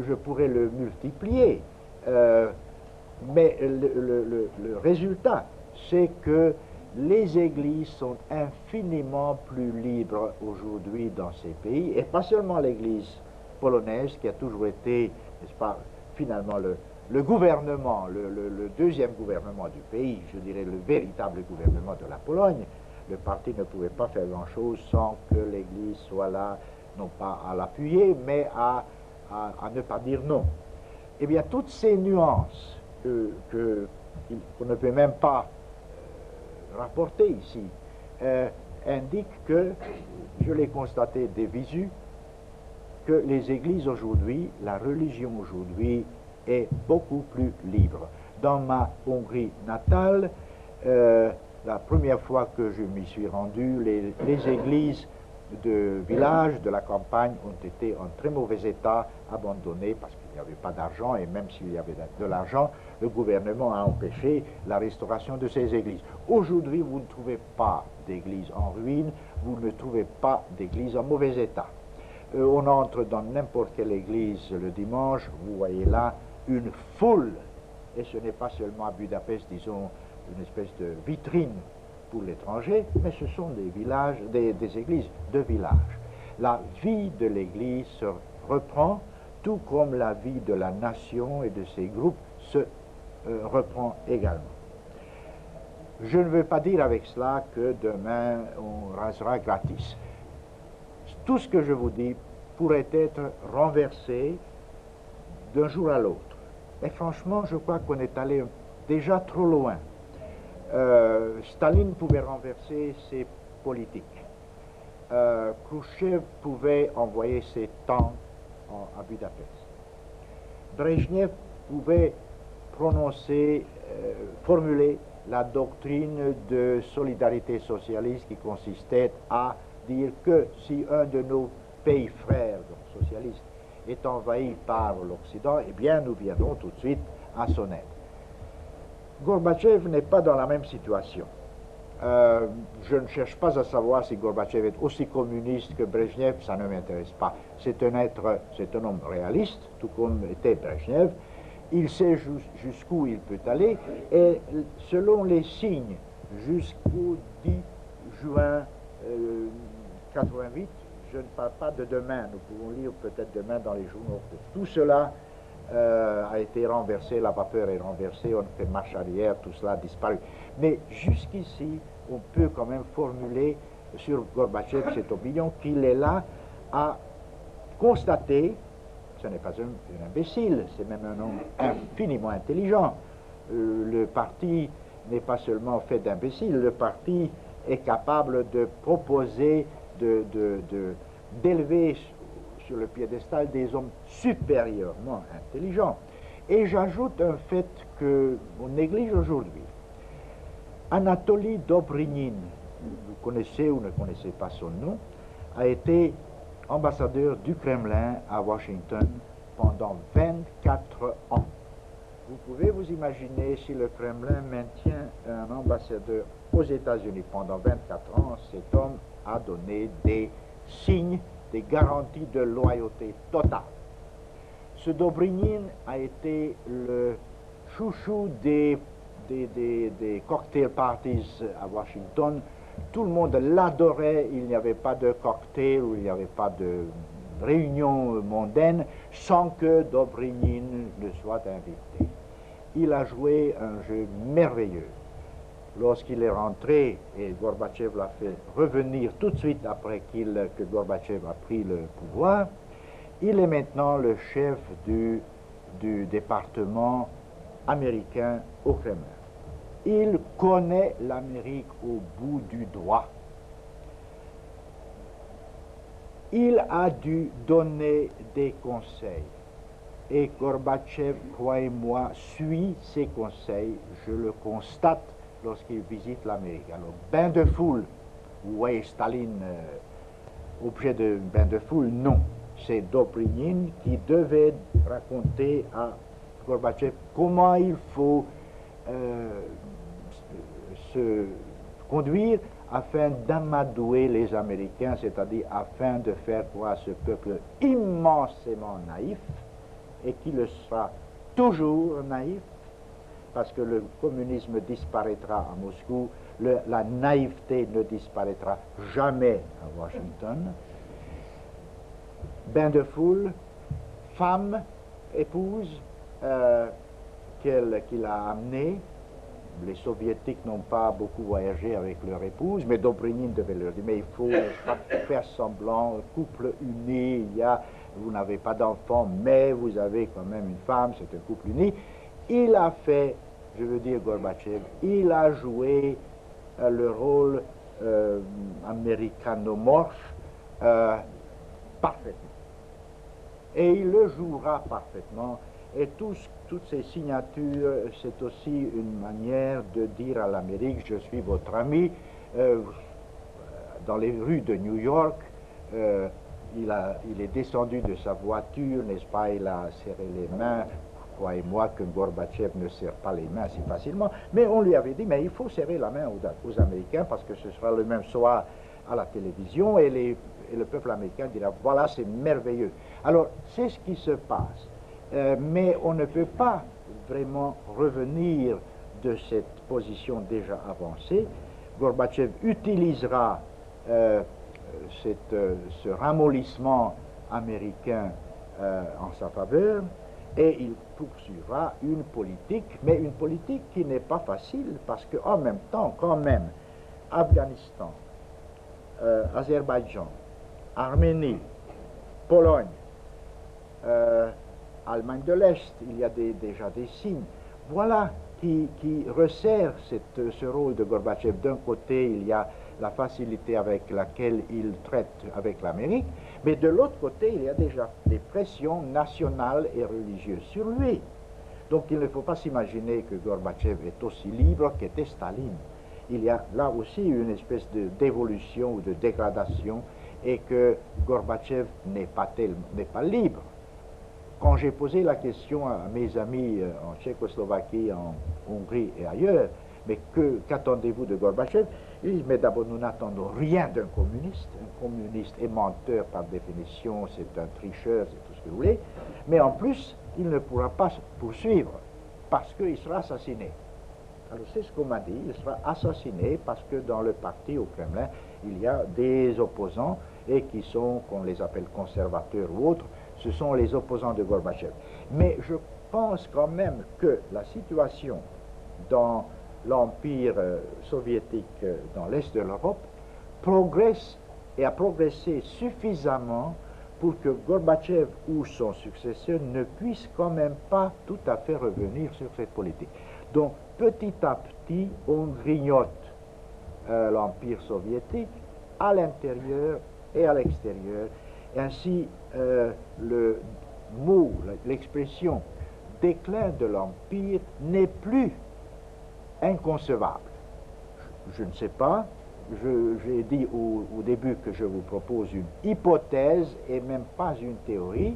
je pourrais le multiplier, mais le résultat, c'est que les églises sont infiniment plus libres aujourd'hui dans ces pays, et pas seulement l'église polonaise qui a toujours été, n'est-ce pas, finalement le gouvernement, le deuxième gouvernement du pays, je dirais le véritable gouvernement de la Pologne. Le parti ne pouvait pas faire grand-chose sans que l'Église soit là, non pas à l'appuyer, mais à ne pas dire non. Eh bien, toutes ces nuances qu'on ne peut même pas rapporter ici indiquent que, je l'ai constaté des visu, que les églises aujourd'hui, la religion aujourd'hui, est beaucoup plus libre. Dans ma Hongrie natale, la première fois que je m'y suis rendu, les églises de village, de la campagne, ont été en très mauvais état, abandonnées parce qu'il n'y avait pas d'argent, et même s'il y avait de l'argent, le gouvernement a empêché la restauration de ces églises. Aujourd'hui, vous ne trouvez pas d'église en ruine, vous ne trouvez pas d'église en mauvais état. On entre dans n'importe quelle église le dimanche, vous voyez là une foule, et ce n'est pas seulement à Budapest, disons, une espèce de vitrine pour l'étranger, mais ce sont des villages, des églises de village. La vie de l'église se reprend, tout comme la vie de la nation et de ses groupes se reprend également. Je ne veux pas dire avec cela que demain on rasera gratis. Tout ce que je vous dis pourrait être renversé d'un jour à l'autre. Et franchement, je crois qu'on est allé déjà trop loin. Staline pouvait renverser ses politiques. Khrouchtchev pouvait envoyer ses tanks à Budapest. Brejnev pouvait formuler la doctrine de solidarité socialiste qui consistait à dire que si un de nos pays frères, donc socialistes, est envahi par l'Occident, eh bien nous viendrons tout de suite à son aide. Gorbatchev n'est pas dans la même situation. Je ne cherche pas à savoir si Gorbatchev est aussi communiste que Brejnev, ça ne m'intéresse pas. C'est un homme réaliste, tout comme était Brejnev. Il sait jusqu'où il peut aller, et selon les signes, jusqu'au 10 juin 88, je ne parle pas de demain, nous pouvons lire peut-être demain dans les journaux. Tout cela a été renversé, la vapeur est renversée, on fait marche arrière, tout cela a disparu. Mais jusqu'ici, on peut quand même formuler sur Gorbatchev cette opinion qu'il est là à constater, ce n'est pas un imbécile, c'est même un homme infiniment intelligent. Le parti n'est pas seulement fait d'imbéciles, le parti est capable de proposer, d'élever sur le piédestal des hommes supérieurement intelligents. Et j'ajoute un fait qu'on néglige aujourd'hui. Anatoly Dobrynin, vous connaissez ou ne connaissez pas son nom, a été ambassadeur du Kremlin à Washington pendant 24 ans. Vous pouvez vous imaginer si le Kremlin maintient un ambassadeur aux États-Unis pendant 24 ans, cet homme a donné des signes, des garanties de loyauté totale. Ce Dobrynin a été le chouchou des cocktail parties à Washington. Tout le monde l'adorait, il n'y avait pas de cocktail ou il n'y avait pas de réunion mondaine sans que Dobrynin ne soit invité. Il a joué un jeu merveilleux. Lorsqu'il est rentré, et Gorbatchev l'a fait revenir tout de suite après que Gorbatchev a pris le pouvoir, il est maintenant le chef du département américain au Kremlin. Il connaît l'Amérique au bout du doigt. Il a dû donner des conseils. Et Gorbatchev, croyez-moi, suit ces conseils. Je le constate lorsqu'il visite l'Amérique. Alors, bain de foule, vous voyez Staline objet de bain de foule, non. C'est Dobrynin qui devait raconter à Gorbatchev comment il faut se conduire afin d'amadouer les Américains, c'est-à-dire afin de faire croire à ce peuple immensément naïf, et qui le sera toujours naïf, parce que le communisme disparaîtra à Moscou, la naïveté ne disparaîtra jamais à Washington. Bain de foule, femme, épouse, qu'il a amenée. Les soviétiques n'ont pas beaucoup voyagé avec leur épouse, mais Dobrynin devait leur dire, mais il faut pas faire semblant, couple uni, vous n'avez pas d'enfant, mais vous avez quand même une femme, c'est un couple uni. Il a fait, je veux dire Gorbatchev, il a joué le rôle américanomorphe parfaitement. Et il le jouera parfaitement. Et toutes ces signatures, c'est aussi une manière de dire à l'Amérique, je suis votre ami. Dans les rues de New York, il est descendu de sa voiture, n'est-ce pas, il a serré les mains. Croyez-moi que Gorbatchev ne serre pas les mains si facilement, mais on lui avait dit, mais il faut serrer la main aux Américains parce que ce sera le même soir à la télévision et le peuple américain dira, voilà, c'est merveilleux. Alors, c'est ce qui se passe. Mais on ne peut pas vraiment revenir de cette position déjà avancée. Gorbatchev utilisera ce ramollissement américain en sa faveur et il poursuivra une politique, mais une politique qui n'est pas facile parce qu'en même temps, quand même, Afghanistan, Azerbaïdjan, Arménie, Pologne, Allemagne de l'Est, il y a déjà des signes. Voilà qui resserre ce rôle de Gorbatchev. D'un côté, il y a la facilité avec laquelle il traite avec l'Amérique, mais de l'autre côté, il y a déjà des pressions nationales et religieuses sur lui. Donc il ne faut pas s'imaginer que Gorbatchev est aussi libre qu'était Staline. Il y a là aussi une espèce d'évolution ou de dégradation et que Gorbatchev n'est pas libre. Quand j'ai posé la question à mes amis en Tchécoslovaquie, en Hongrie et ailleurs, mais qu'attendez-vous de Gorbatchev? Ils disent, mais d'abord, nous n'attendons rien d'un communiste. Un communiste est menteur par définition, c'est un tricheur, c'est tout ce que vous voulez. Mais en plus, il ne pourra pas poursuivre parce qu'il sera assassiné. Alors c'est ce qu'on m'a dit, il sera assassiné parce que dans le parti au Kremlin, il y a des opposants et qui sont, qu'on les appelle conservateurs ou autres, ce sont les opposants de Gorbatchev. Mais je pense quand même que la situation dans l'Empire soviétique dans l'Est de l'Europe progresse et a progressé suffisamment pour que Gorbatchev ou son successeur ne puisse quand même pas tout à fait revenir sur cette politique. Donc petit à petit, on grignote l'Empire soviétique à l'intérieur et à l'extérieur. Ainsi, le mot, l'expression déclin de l'Empire n'est plus inconcevable. Je ne sais pas, j'ai dit au début que je vous propose une hypothèse et même pas une théorie,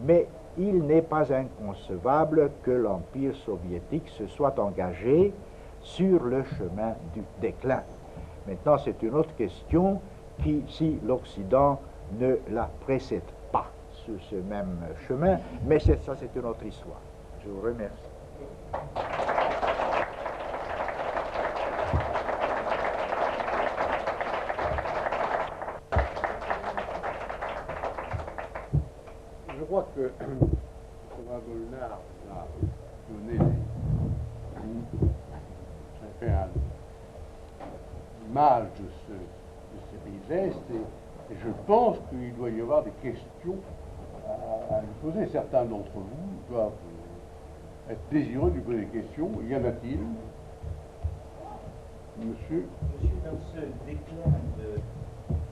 mais il n'est pas inconcevable que l'Empire soviétique se soit engagé sur le chemin du déclin. Maintenant, c'est une autre question qui, si l'Occident ne la précède pas sur ce même chemin, mais ça, c'est une autre histoire. Je vous remercie. Je crois que Thomas Molnar a donné l'image de ces pays de l'Est et je pense qu'il doit y avoir des questions à lui poser. Certains d'entre vous doivent être désireux de lui poser des questions. Y en a-t-il? Monsieur, dans ce déclin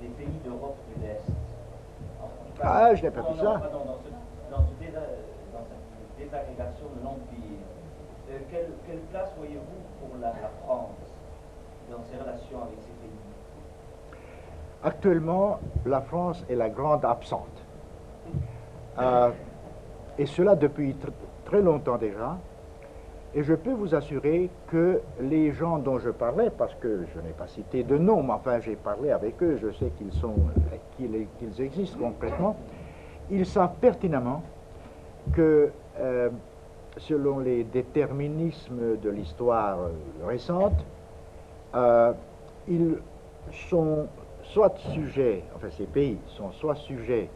des pays d'Europe de l'Est, ah, je n'ai pas dit ça. Dans cette désagrégation de l'Empire, quelle place voyez-vous pour la France dans ses relations avec ces pays? Actuellement, la France est la grande absente. Et cela depuis très longtemps déjà. Et je peux vous assurer que les gens dont je parlais, parce que je n'ai pas cité de nom, mais enfin j'ai parlé avec eux, je sais qu'ils existent concrètement, ils savent pertinemment que selon les déterminismes de l'histoire récente, ils sont soit sujets, enfin ces pays sont soit sujets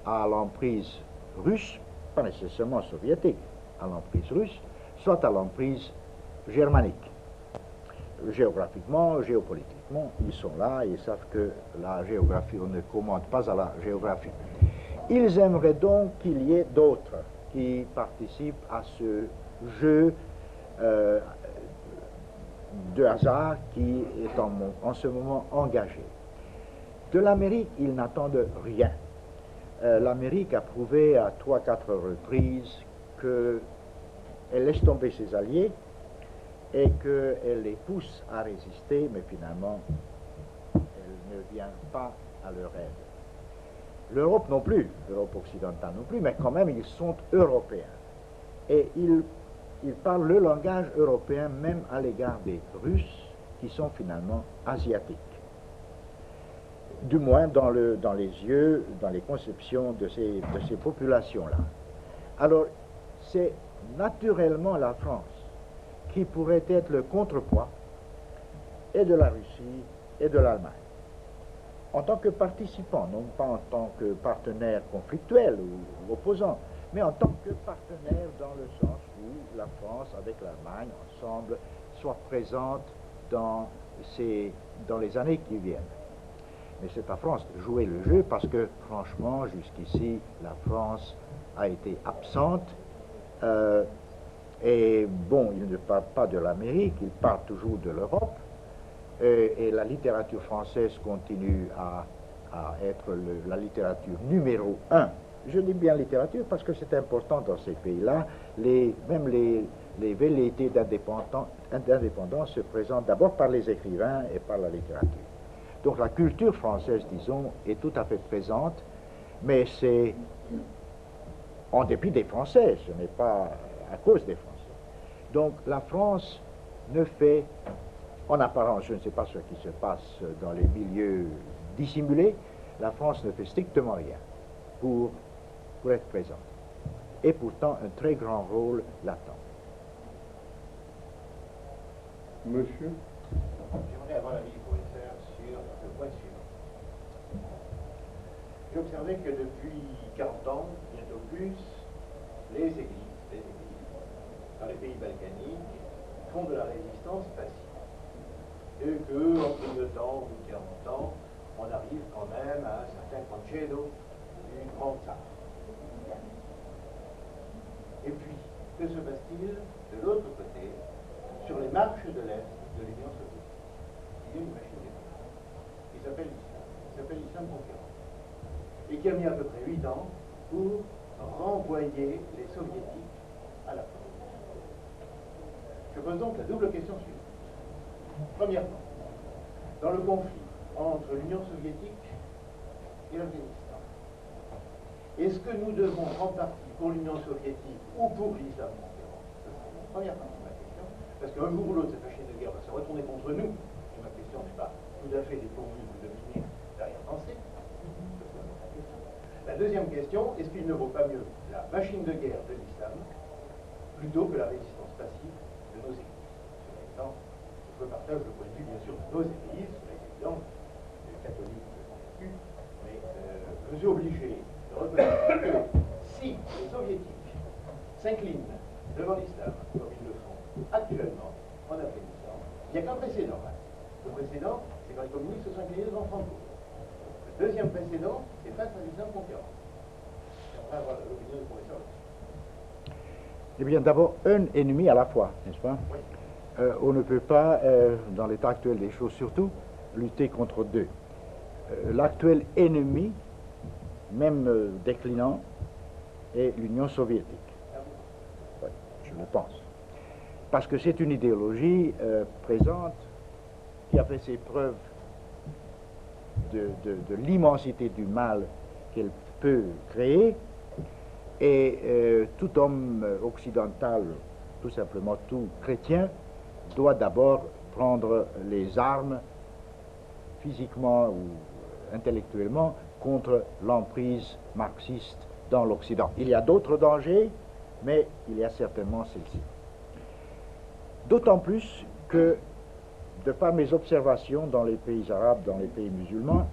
à l'emprise russe, pas nécessairement soviétique, à l'emprise russe, soit à l'emprise germanique. Géographiquement, géopolitiquement, ils sont là, ils savent que la géographie, on ne commande pas à la géographie. Ils aimeraient donc qu'il y ait d'autres qui participent à ce jeu de hasard qui est en ce moment engagé. De l'Amérique, ils n'attendent rien. L'Amérique a prouvé à 3-4 reprises qu'elle laisse tomber ses alliés et qu'elle les pousse à résister, mais finalement, elle ne vient pas à leur aide. L'Europe non plus, l'Europe occidentale non plus, mais quand même, ils sont européens. Et ils parlent le langage européen même à l'égard des Russes, qui sont finalement asiatiques. Du moins dans les yeux, dans les conceptions de ces populations-là. Alors, c'est naturellement la France qui pourrait être le contrepoids et de la Russie et de l'Allemagne. En tant que participant, non pas en tant que partenaire conflictuel ou opposant, mais en tant que partenaire dans le sens où la France avec l'Allemagne ensemble soit présente dans les années qui viennent. Mais c'est à France de jouer le jeu parce que franchement, jusqu'ici, la France a été absente. Et bon, il ne parle pas de l'Amérique, il parle toujours de l'Europe. Et la littérature française continue à être la littérature numéro 1. Je dis bien littérature parce que c'est important dans ces pays-là. Même les velléités d'indépendance se présentent d'abord par les écrivains et par la littérature. Donc la culture française, disons, est tout à fait présente, mais c'est en dépit des Français, ce n'est pas à cause des Français. Donc la France ne fait, en apparence, je ne sais pas ce qui se passe dans les milieux dissimulés, la France ne fait strictement rien pour être présente. Et pourtant, un très grand rôle l'attend. monsieur. J'aimerais avoir l'avis du professeur sur le point suivant. Je j'observais que depuis 40 ans, bientôt plus, les églises dans les pays balkaniques font de la résistance passive. Et qu'en clignotant au bout de 40 ans, on arrive quand même à un certain concedo, une grande salle. Et puis, que se passe-t-il de l'autre côté, sur les marches de l'Est de l'Union soviétique? Il y a une machine d'époque qui s'appelle l'islam conquérant, et qui a mis à peu près 8 ans pour renvoyer les soviétiques à la France. Je pose donc la double question suivante. Premièrement, dans le conflit entre l'Union soviétique et l'Afghanistan, est-ce que nous devons prendre parti pour l'Union soviétique ou pour l'islam conquérant? C'est la première partie de ma question, parce qu'un jour ou l'autre, cette machine de guerre va se retourner contre nous, et ma question n'est pas tout à fait dépourvue de dominer l'arrière-pensée. La deuxième question, est-ce qu'il ne vaut pas mieux la machine de guerre de l'islam plutôt que la résistance passive de nos églises? Cela étant, je partage le point de vue, bien sûr, de nos églises, c'est évident, les catholiques convaincus, mais je suis obligé de reconnaître que si les soviétiques s'inclinent devant l'islam, comme ils le font actuellement en Afghanistan, il n'y a qu'un précédent. Le précédent, c'est quand les communistes se sont inclinés devant Franco. Le deuxième précédent, c'est face à l'islam conquérant. On va avoir l'opinion du professeur. Eh bien, d'abord, un ennemi à la fois, n'est-ce pas? Oui. On ne peut pas, dans l'état actuel des choses surtout, lutter contre deux. L'actuel ennemi, même déclinant, est l'Union soviétique. Oui, je le pense. Parce que c'est une idéologie présente qui a fait ses preuves de l'immensité du mal qu'elle peut créer, et tout homme occidental, tout simplement tout chrétien, doit d'abord prendre les armes physiquement ou intellectuellement contre l'emprise marxiste dans l'Occident. Il y a d'autres dangers, mais il y a certainement celle-ci. D'autant plus que, de par mes observations dans les pays arabes, dans les pays musulmans,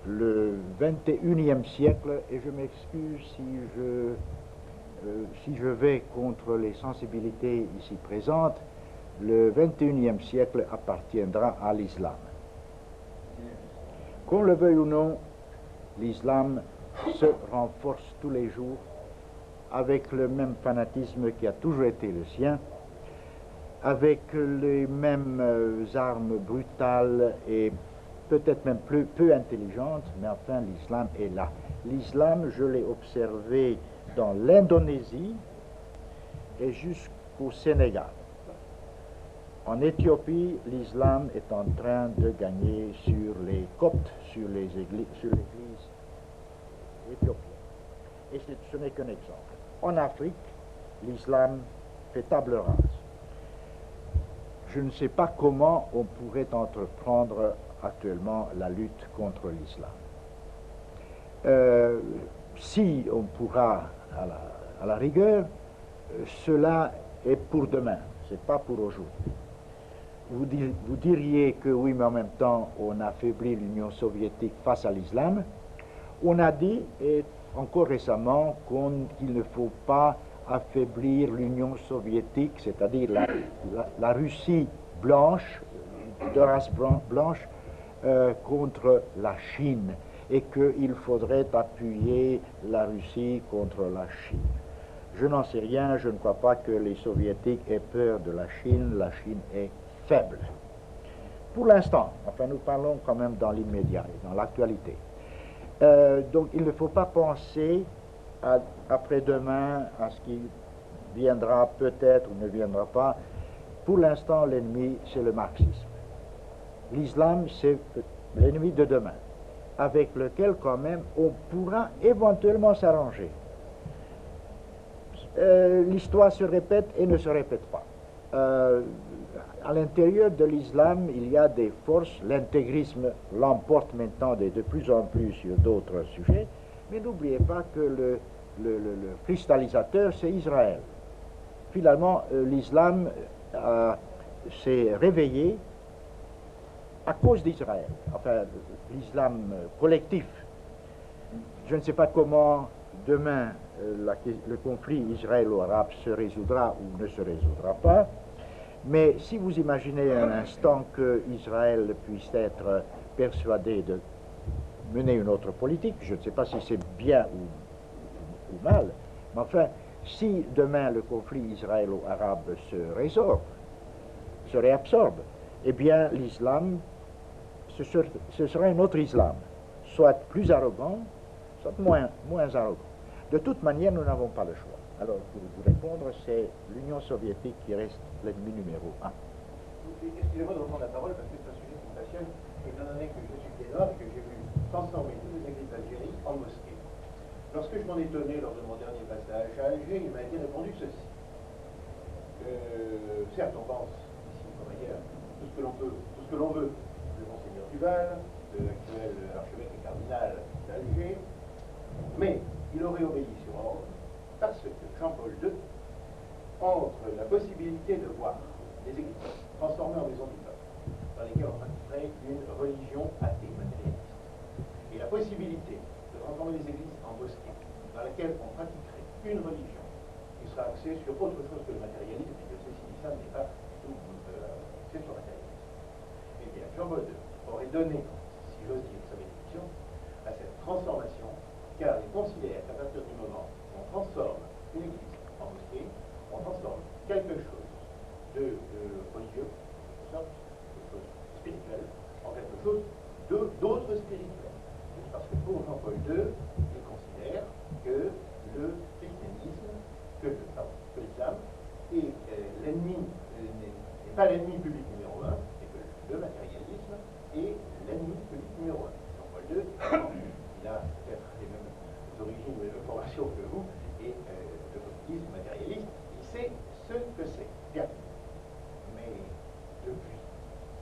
le 21e siècle, et je m'excuse si je vais contre les sensibilités ici présentes, le 21e siècle appartiendra à l'islam. Qu'on le veuille ou non, l'islam se renforce tous les jours avec le même fanatisme qui a toujours été le sien, avec les mêmes armes brutales et peut-être même peu intelligentes, mais enfin l'islam est là. L'islam, je l'ai observé dans l'Indonésie et jusqu'au Sénégal. En Éthiopie, l'islam est en train de gagner sur les Coptes, sur l'église éthiopienne. Et ce n'est qu'un exemple. En Afrique, l'islam fait table rase. Je ne sais pas comment on pourrait entreprendre actuellement la lutte contre l'islam. Si on pourra, à la rigueur, cela est pour demain, c'est pas pour aujourd'hui. Vous diriez que oui, mais en même temps, on affaiblit l'Union soviétique face à l'islam. On a dit, et encore récemment, qu'il ne faut pas affaiblir l'Union soviétique, c'est-à-dire la Russie blanche, de race blanche, contre la Chine, et qu'il faudrait appuyer la Russie contre la Chine. Je n'en sais rien, je ne crois pas que les soviétiques aient peur de la Chine est faible. Pour l'instant, enfin nous parlons quand même dans l'immédiat, dans l'actualité. Donc il ne faut pas penser après-demain à ce qui viendra peut-être ou ne viendra pas. Pour l'instant, l'ennemi, c'est le marxisme. L'islam, c'est l'ennemi de demain, avec lequel quand même on pourra éventuellement s'arranger. L'histoire se répète et ne se répète pas. À l'intérieur de l'islam, il y a des forces, l'intégrisme l'emporte maintenant de plus en plus sur d'autres sujets, mais n'oubliez pas que le cristallisateur, c'est Israël. Finalement, l'islam s'est réveillé à cause d'Israël. Enfin, l'islam collectif Je ne sais pas comment demain le conflit israélo-arabe se résoudra ou ne se résoudra pas, mais si vous imaginez un instant que Israël puisse être persuadé de mener une autre politique, je ne sais pas si c'est bien ou mal, mais enfin, si demain le conflit israélo-arabe se résorbe, se réabsorbe, eh bien l'islam, ce sera un autre islam, soit plus arrogant, soit moins arrogant. De toute manière, nous n'avons pas le choix. Alors, pour vous répondre, c'est l'Union soviétique qui reste l'ennemi numéro un. Excusez-moi de reprendre la parole parce que c'est un sujet qui me passionne, étant donné que je suis ténor et que j'ai vu transformer toutes les églises d'Algérie en mosquées. Lorsque je m'en ai donné lors de mon dernier passage à Alger, il m'a été répondu ceci. Certes, on pense, ici comme ailleurs, tout ce que l'on veut, le Monseigneur Duval, l'actuel archevêque et cardinal d'Alger, mais il aurait obéi sur ordre parce que Jean-Paul II, entre la possibilité de voir des églises transformées en maisons du peuple, dans lesquelles on pratiquerait une religion athée matérialiste, et la possibilité de transformer les églises en mosquées, dans laquelle on pratiquerait une religion qui sera axée sur autre chose que le matérialisme, et que ce l'islam n'est pas du tout axé sur le matérialisme. Eh bien, Jean-Paul II aurait donné, si j'ose dire, sa bénédiction à cette transformation, car il considère qu'à partir du moment où on transforme une église en mosquée, on transforme quelque chose de religieux, quelque chose de spirituel, en quelque chose d'autre spirituel. Parce que pour Jean-Paul II, il considère que le christianisme, que l'islam est l'ennemi, n'est pas l'ennemi public numéro un, et que le matérialisme est l'ennemi public numéro un. Jean-Paul II, il a peut-être les mêmes origines ou les mêmes formations que vous, et le populisme matérialiste, il sait ce que c'est. Bien. Mais depuis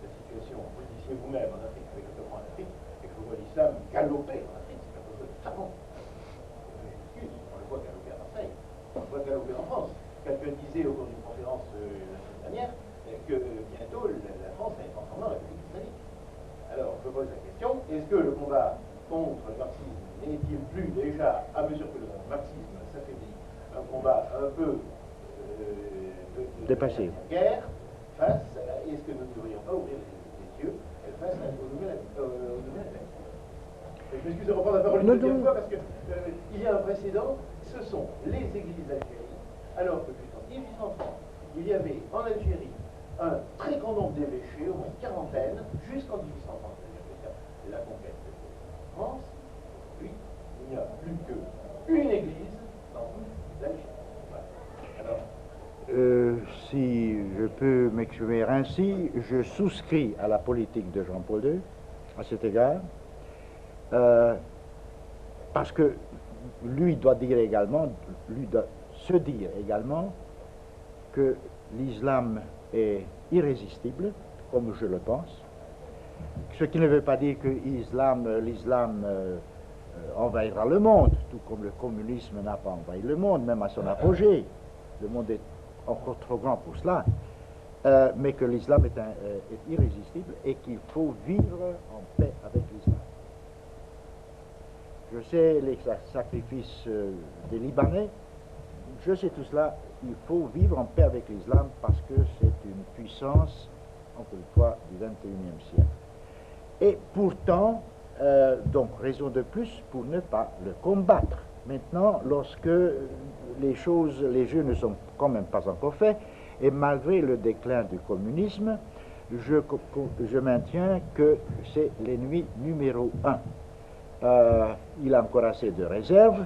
la situation, vous le disiez vous-même en Afrique, avec le développement en Afrique, et que je vois l'islam galoper en Afrique, c'est quelque chose de savant. Excuse, on le voit galoper à Marseille, on le voit galoper en France. Quelqu'un disait au cours d'une conférence la semaine dernière que bientôt la France allait transformer en République islamique. Alors, je pose la question, est-ce que le combat contre le marxisme n'est-il plus déjà, à mesure que le marxisme s'affaiblit, un combat un peu dépassé, de guerre, face à, est-ce que nous ne devrions pas ouvrir les yeux face aux nouvelles attaques? Je m'excuse de reprendre la parole une deuxième fois parce qu'il y a un précédent, ce sont les églises d'Algérie, alors que jusqu'en 1830, il y avait en Algérie un très grand nombre d'évêchés, au moins une quarantaine, jusqu'en 1830, c'est-à-dire que la conquête de France. Aujourd'hui, il n'y a plus qu'une église dans toute l'Algérie. Voilà. Alors, si je peux m'exprimer ainsi, je souscris à la politique de Jean-Paul II, à cet égard, parce que lui doit se dire également que l'islam est irrésistible, comme je le pense, ce qui ne veut pas dire que l'islam envahira le monde, tout comme le communisme n'a pas envahi le monde, même à son apogée. Le monde est encore trop grand pour cela, mais que l'islam est irrésistible et qu'il faut vivre en paix avec l'islam. Je sais les sacrifices des Libanais, je sais tout cela, il faut vivre en paix avec l'islam parce que c'est une puissance, encore une fois, du XXIe siècle. Et pourtant, donc raison de plus pour ne pas le combattre. Maintenant, lorsque les jeux ne sont quand même pas encore faits, et malgré le déclin du communisme, je maintiens que c'est l'ennemi numéro un. Il a encore assez de réserves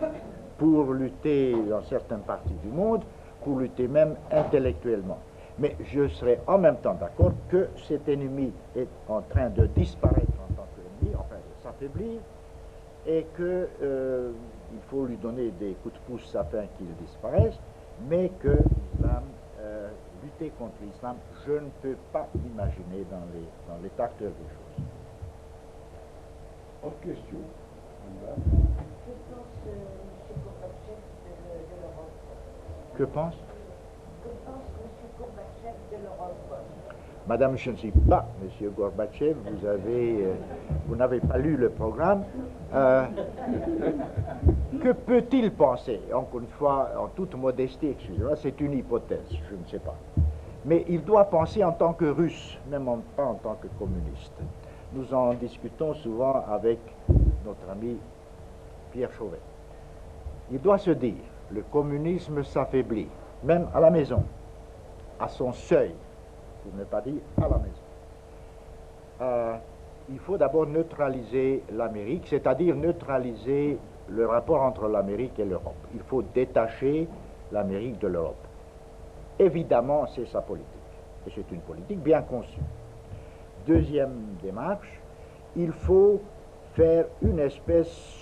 pour lutter dans certaines parties du monde, pour lutter même intellectuellement. Mais je serais en même temps d'accord que cet ennemi est en train de disparaître en tant qu'ennemi, enfin de s'affaiblir, et qu'il faut lui donner des coups de pouce afin qu'il disparaisse, mais que l'islam, lutter contre l'islam, je ne peux pas l'imaginer dans l'état actuel des choses. Autre question. Que pense M. Gorbatchev de l'Europe? Madame, je ne suis pas Monsieur Gorbatchev, vous n'avez pas lu le programme. Que peut-il penser? Encore une fois, en toute modestie, excusez-moi, c'est une hypothèse, je ne sais pas. Mais il doit penser en tant que Russe, même pas en tant que communiste. Nous en discutons souvent avec notre ami Pierre Chauvet. Il doit se dire, le communisme s'affaiblit, même à la maison, à son seuil, pour ne pas dire à la maison. Il faut d'abord neutraliser l'Amérique, c'est-à-dire neutraliser le rapport entre l'Amérique et l'Europe. Il faut détacher l'Amérique de l'Europe. Évidemment, c'est sa politique, et c'est une politique bien conçue. Deuxième démarche, il faut faire une espèce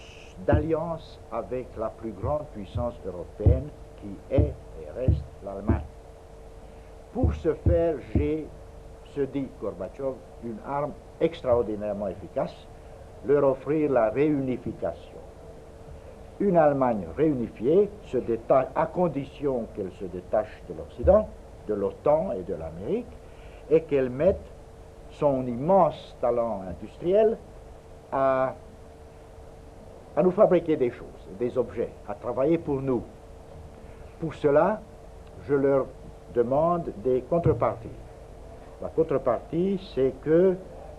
d'alliance avec la plus grande puissance européenne qui est et reste l'Allemagne. Pour ce faire, j'ai, se dit Gorbatchev, une arme extraordinairement efficace, leur offrir la réunification. Une Allemagne réunifiée se détache, à condition qu'elle se détache de l'Occident, de l'OTAN et de l'Amérique, et qu'elle mette son immense talent industriel à nous fabriquer des choses, des objets, à travailler pour nous. Pour cela, je leur demande des contreparties. La contrepartie, c'est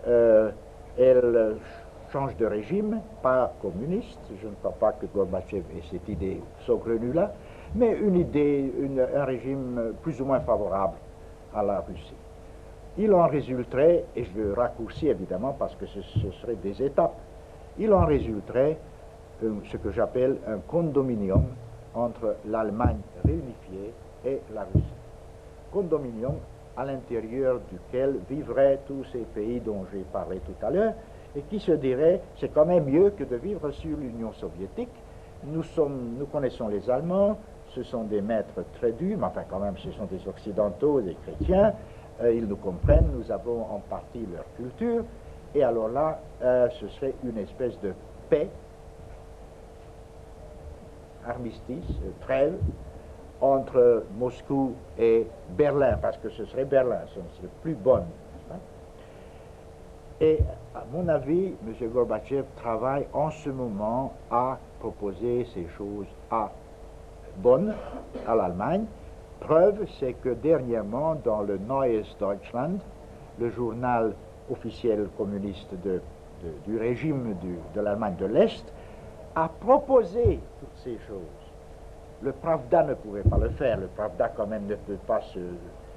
qu'elle change de régime, pas communiste, je ne crois pas que Gorbatchev ait cette idée saugrenue-là, mais une idée, un régime plus ou moins favorable à la Russie. Il en résulterait, et je raccourcis évidemment parce que ce serait des étapes, il en résulterait ce que j'appelle un condominium entre l'Allemagne réunifiée et la Russie. Condominium à l'intérieur duquel vivraient tous ces pays dont j'ai parlé tout à l'heure, et qui se dirait, c'est quand même mieux que de vivre sur l'Union soviétique. Nous connaissons les Allemands, ce sont des maîtres très durs, mais enfin quand même ce sont des Occidentaux, des chrétiens, ils nous comprennent, nous avons en partie leur culture, et alors là, ce serait une espèce de paix, armistice, trêve, entre Moscou et Berlin, parce que ce serait Berlin, ce serait plus bonne. Et à mon avis, M. Gorbatchev travaille en ce moment à proposer ces choses à Bonn, à l'Allemagne. Preuve, c'est que dernièrement, dans le Neues Deutschland, le journal officiel communiste du régime de l'Allemagne de l'Est, a proposé toutes ces choses. Le Pravda ne pouvait pas le faire, le Pravda quand même ne peut pas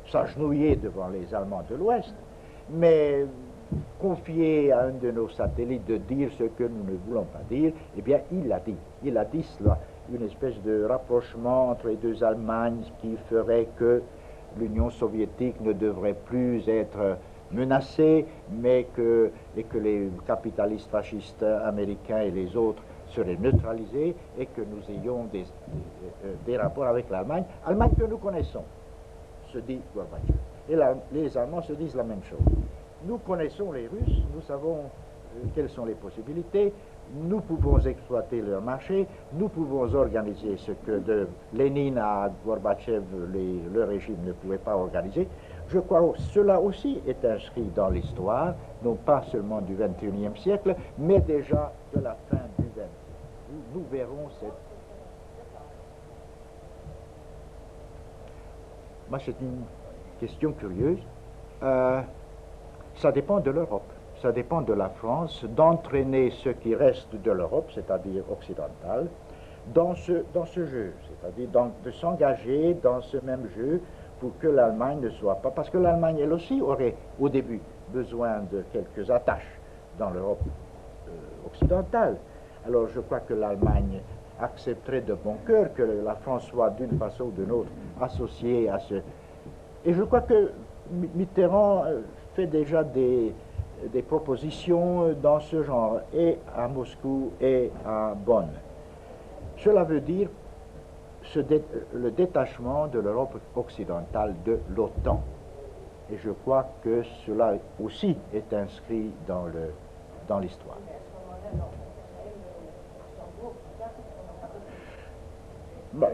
s'agenouiller devant les Allemands de l'Ouest, mais confier à un de nos satellites de dire ce que nous ne voulons pas dire, eh bien il l'a dit. Il a dit cela, une espèce de rapprochement entre les deux Allemagnes qui ferait que l'Union soviétique ne devrait plus être menacée, mais que les capitalistes fascistes américains et les autres seraient neutralisés et que nous ayons des rapports avec l'Allemagne, Allemagne que nous connaissons, se dit Gorbatchev. Et les Allemands se disent la même chose. Nous connaissons les Russes, nous savons quelles sont les possibilités, nous pouvons exploiter leur marché, nous pouvons organiser ce que de Lénine à Gorbatchev, le régime ne pouvait pas organiser. Je crois que cela aussi est inscrit dans l'histoire, non pas seulement du XXIe siècle, mais déjà de la fin du XXe. Nous verrons cette... Moi, c'est une question curieuse. Ça dépend de l'Europe, ça dépend de la France, d'entraîner ce qui reste de l'Europe, c'est-à-dire occidentale, dans ce jeu, c'est-à-dire de s'engager dans ce même jeu pour que l'Allemagne ne soit pas... Parce que l'Allemagne, elle aussi, aurait au début besoin de quelques attaches dans l'Europe occidentale. Alors je crois que l'Allemagne accepterait de bon cœur que la France soit d'une façon ou d'une autre associée à ce... Et je crois que Mitterrand fait déjà des propositions dans ce genre, et à Moscou et à Bonn. Cela veut dire le détachement de l'Europe occidentale de l'OTAN. Et je crois que cela aussi est inscrit dans l'histoire.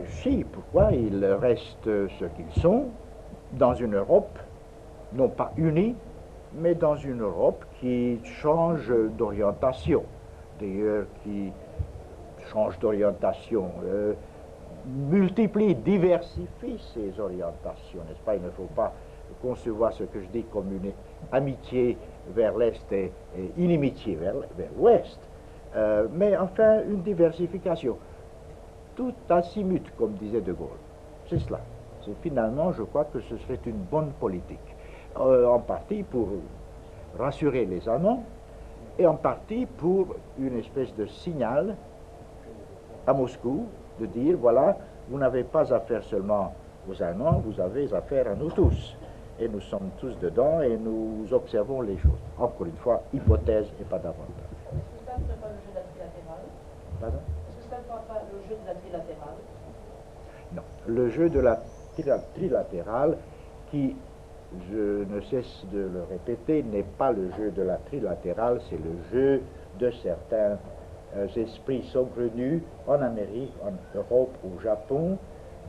Si, pourquoi ils restent ce qu'ils sont dans une Europe non pas unie, mais dans une Europe qui change d'orientation. D'ailleurs, qui change d'orientation, multiplie, diversifie ses orientations, n'est-ce pas? Il ne faut pas concevoir ce que je dis comme une amitié vers l'Est et inimitié vers l'Ouest, mais enfin une diversification, tout azimut, comme disait De Gaulle. C'est cela. Finalement, je crois que ce serait une bonne politique, en partie pour rassurer les Allemands, et en partie pour une espèce de signal à Moscou, de dire, voilà, vous n'avez pas affaire seulement aux Allemands, vous avez affaire à nous tous. Et nous sommes tous dedans et nous observons les choses. Encore une fois, hypothèse et pas davantage. Est-ce que ça ne serait pas le jeu de la trilatérale? Pardon? Est-ce que ça ne serait pas le jeu de la trilatérale? Non. Le jeu de la trilatérale, qui, je ne cesse de le répéter, n'est pas le jeu de la trilatérale, c'est le jeu de certains esprits saugrenus en Amérique, en Europe, au Japon.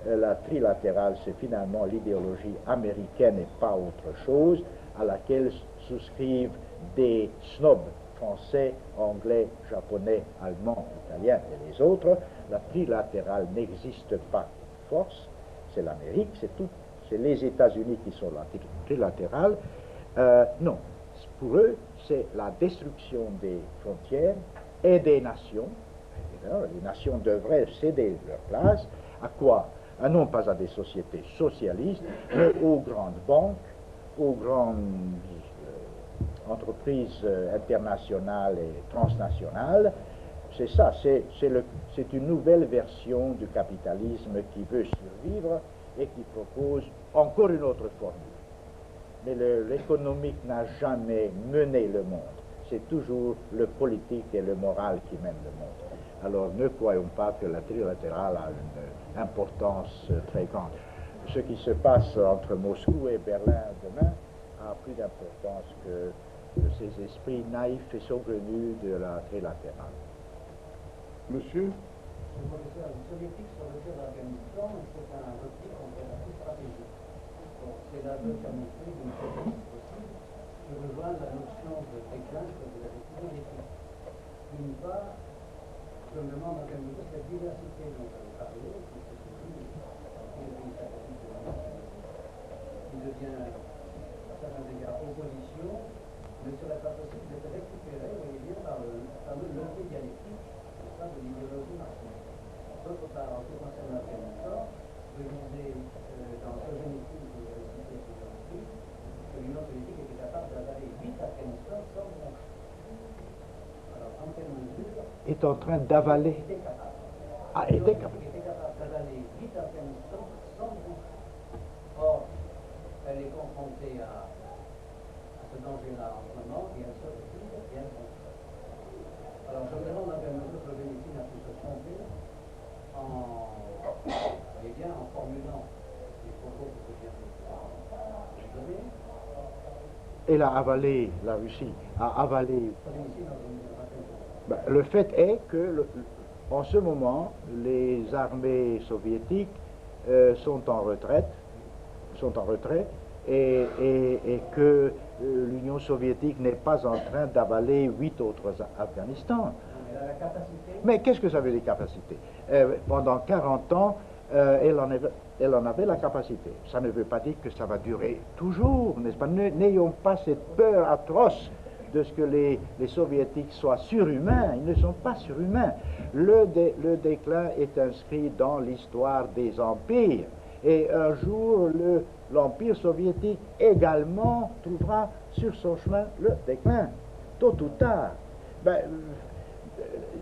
La trilatérale, c'est finalement l'idéologie américaine et pas autre chose, à laquelle souscrivent des snobs français, anglais, japonais, allemands, italiens et les autres. La trilatérale n'existe pas de force, c'est l'Amérique, c'est les États-Unis qui sont la trilatérale. Non, pour eux, c'est la destruction des frontières et des nations. Les nations devraient céder leur place. À quoi? Non pas à des sociétés socialistes, mais aux grandes banques, aux grandes entreprises internationales et transnationales. C'est ça, c'est une nouvelle version du capitalisme qui veut survivre et qui propose encore une autre formule. Mais l'économique n'a jamais mené le monde. C'est toujours le politique et le moral qui mènent le monde. Alors ne croyons pas que la trilatérale a une importance très grande. Ce qui se passe entre Moscou et Berlin demain a plus d'importance que ces esprits naïfs et saugrenus de la trilatérale. Monsieur? Le professeur, les soviétiques sur le tir d'Afghanistan, c'est un repli contre stratégique. Donc, c'est la montrée d'une stratégie possible qui rejoint la notion de déclin que vous avez toujours décrit. D'une part, je me demande dans quelle mesure cette diversité dont vous avez parlé, qui se trouve dans tous les pays satellites de l'Union soviétique, qui devient à certains égards opposition, ne serait pas possible d'être récupéré, vous voyez bien, par le fameux levier dialectique de l'idéologie marxiste. D'autre part, en ce qui concerne l'Afghanistan, je disais dans ce génétique que vous avez cité plusieurs reprises, que l'Union soviétique était capable d'avaler 8 Afghanistan sans bronche. Alors, en quelle mesure Est en train d'avaler. était capable Était capable. était capable d'avaler 8 Afghanistan sans bronche. Or, elle est confrontée à ce danger-là en ce moment, et elle se refuse, et elle bronche. Alors, je me demande dans quelle mesure Solzhenitsyn a pu se tromper en formulant les propos que je viens de donner. Elle a avalé, la Russie a avalé. Solzhenitsyn dans une certaine Ben, le fait est que, en ce moment, les armées soviétiques sont en retrait, et que l'Union soviétique n'est pas en train d'avaler 8 autres Afghanistan. Elle a la capacité. Mais qu'est-ce que ça veut dire capacité? Pendant 40 ans, elle en avait la capacité. Ça ne veut pas dire que ça va durer toujours, n'est-ce pas? N'ayons pas cette peur atroce de ce que les soviétiques soient surhumains. Ils ne sont pas surhumains. Le déclin est inscrit dans l'histoire des empires. Et un jour, l'Empire soviétique également trouvera sur son chemin le déclin, tôt ou tard. Ben,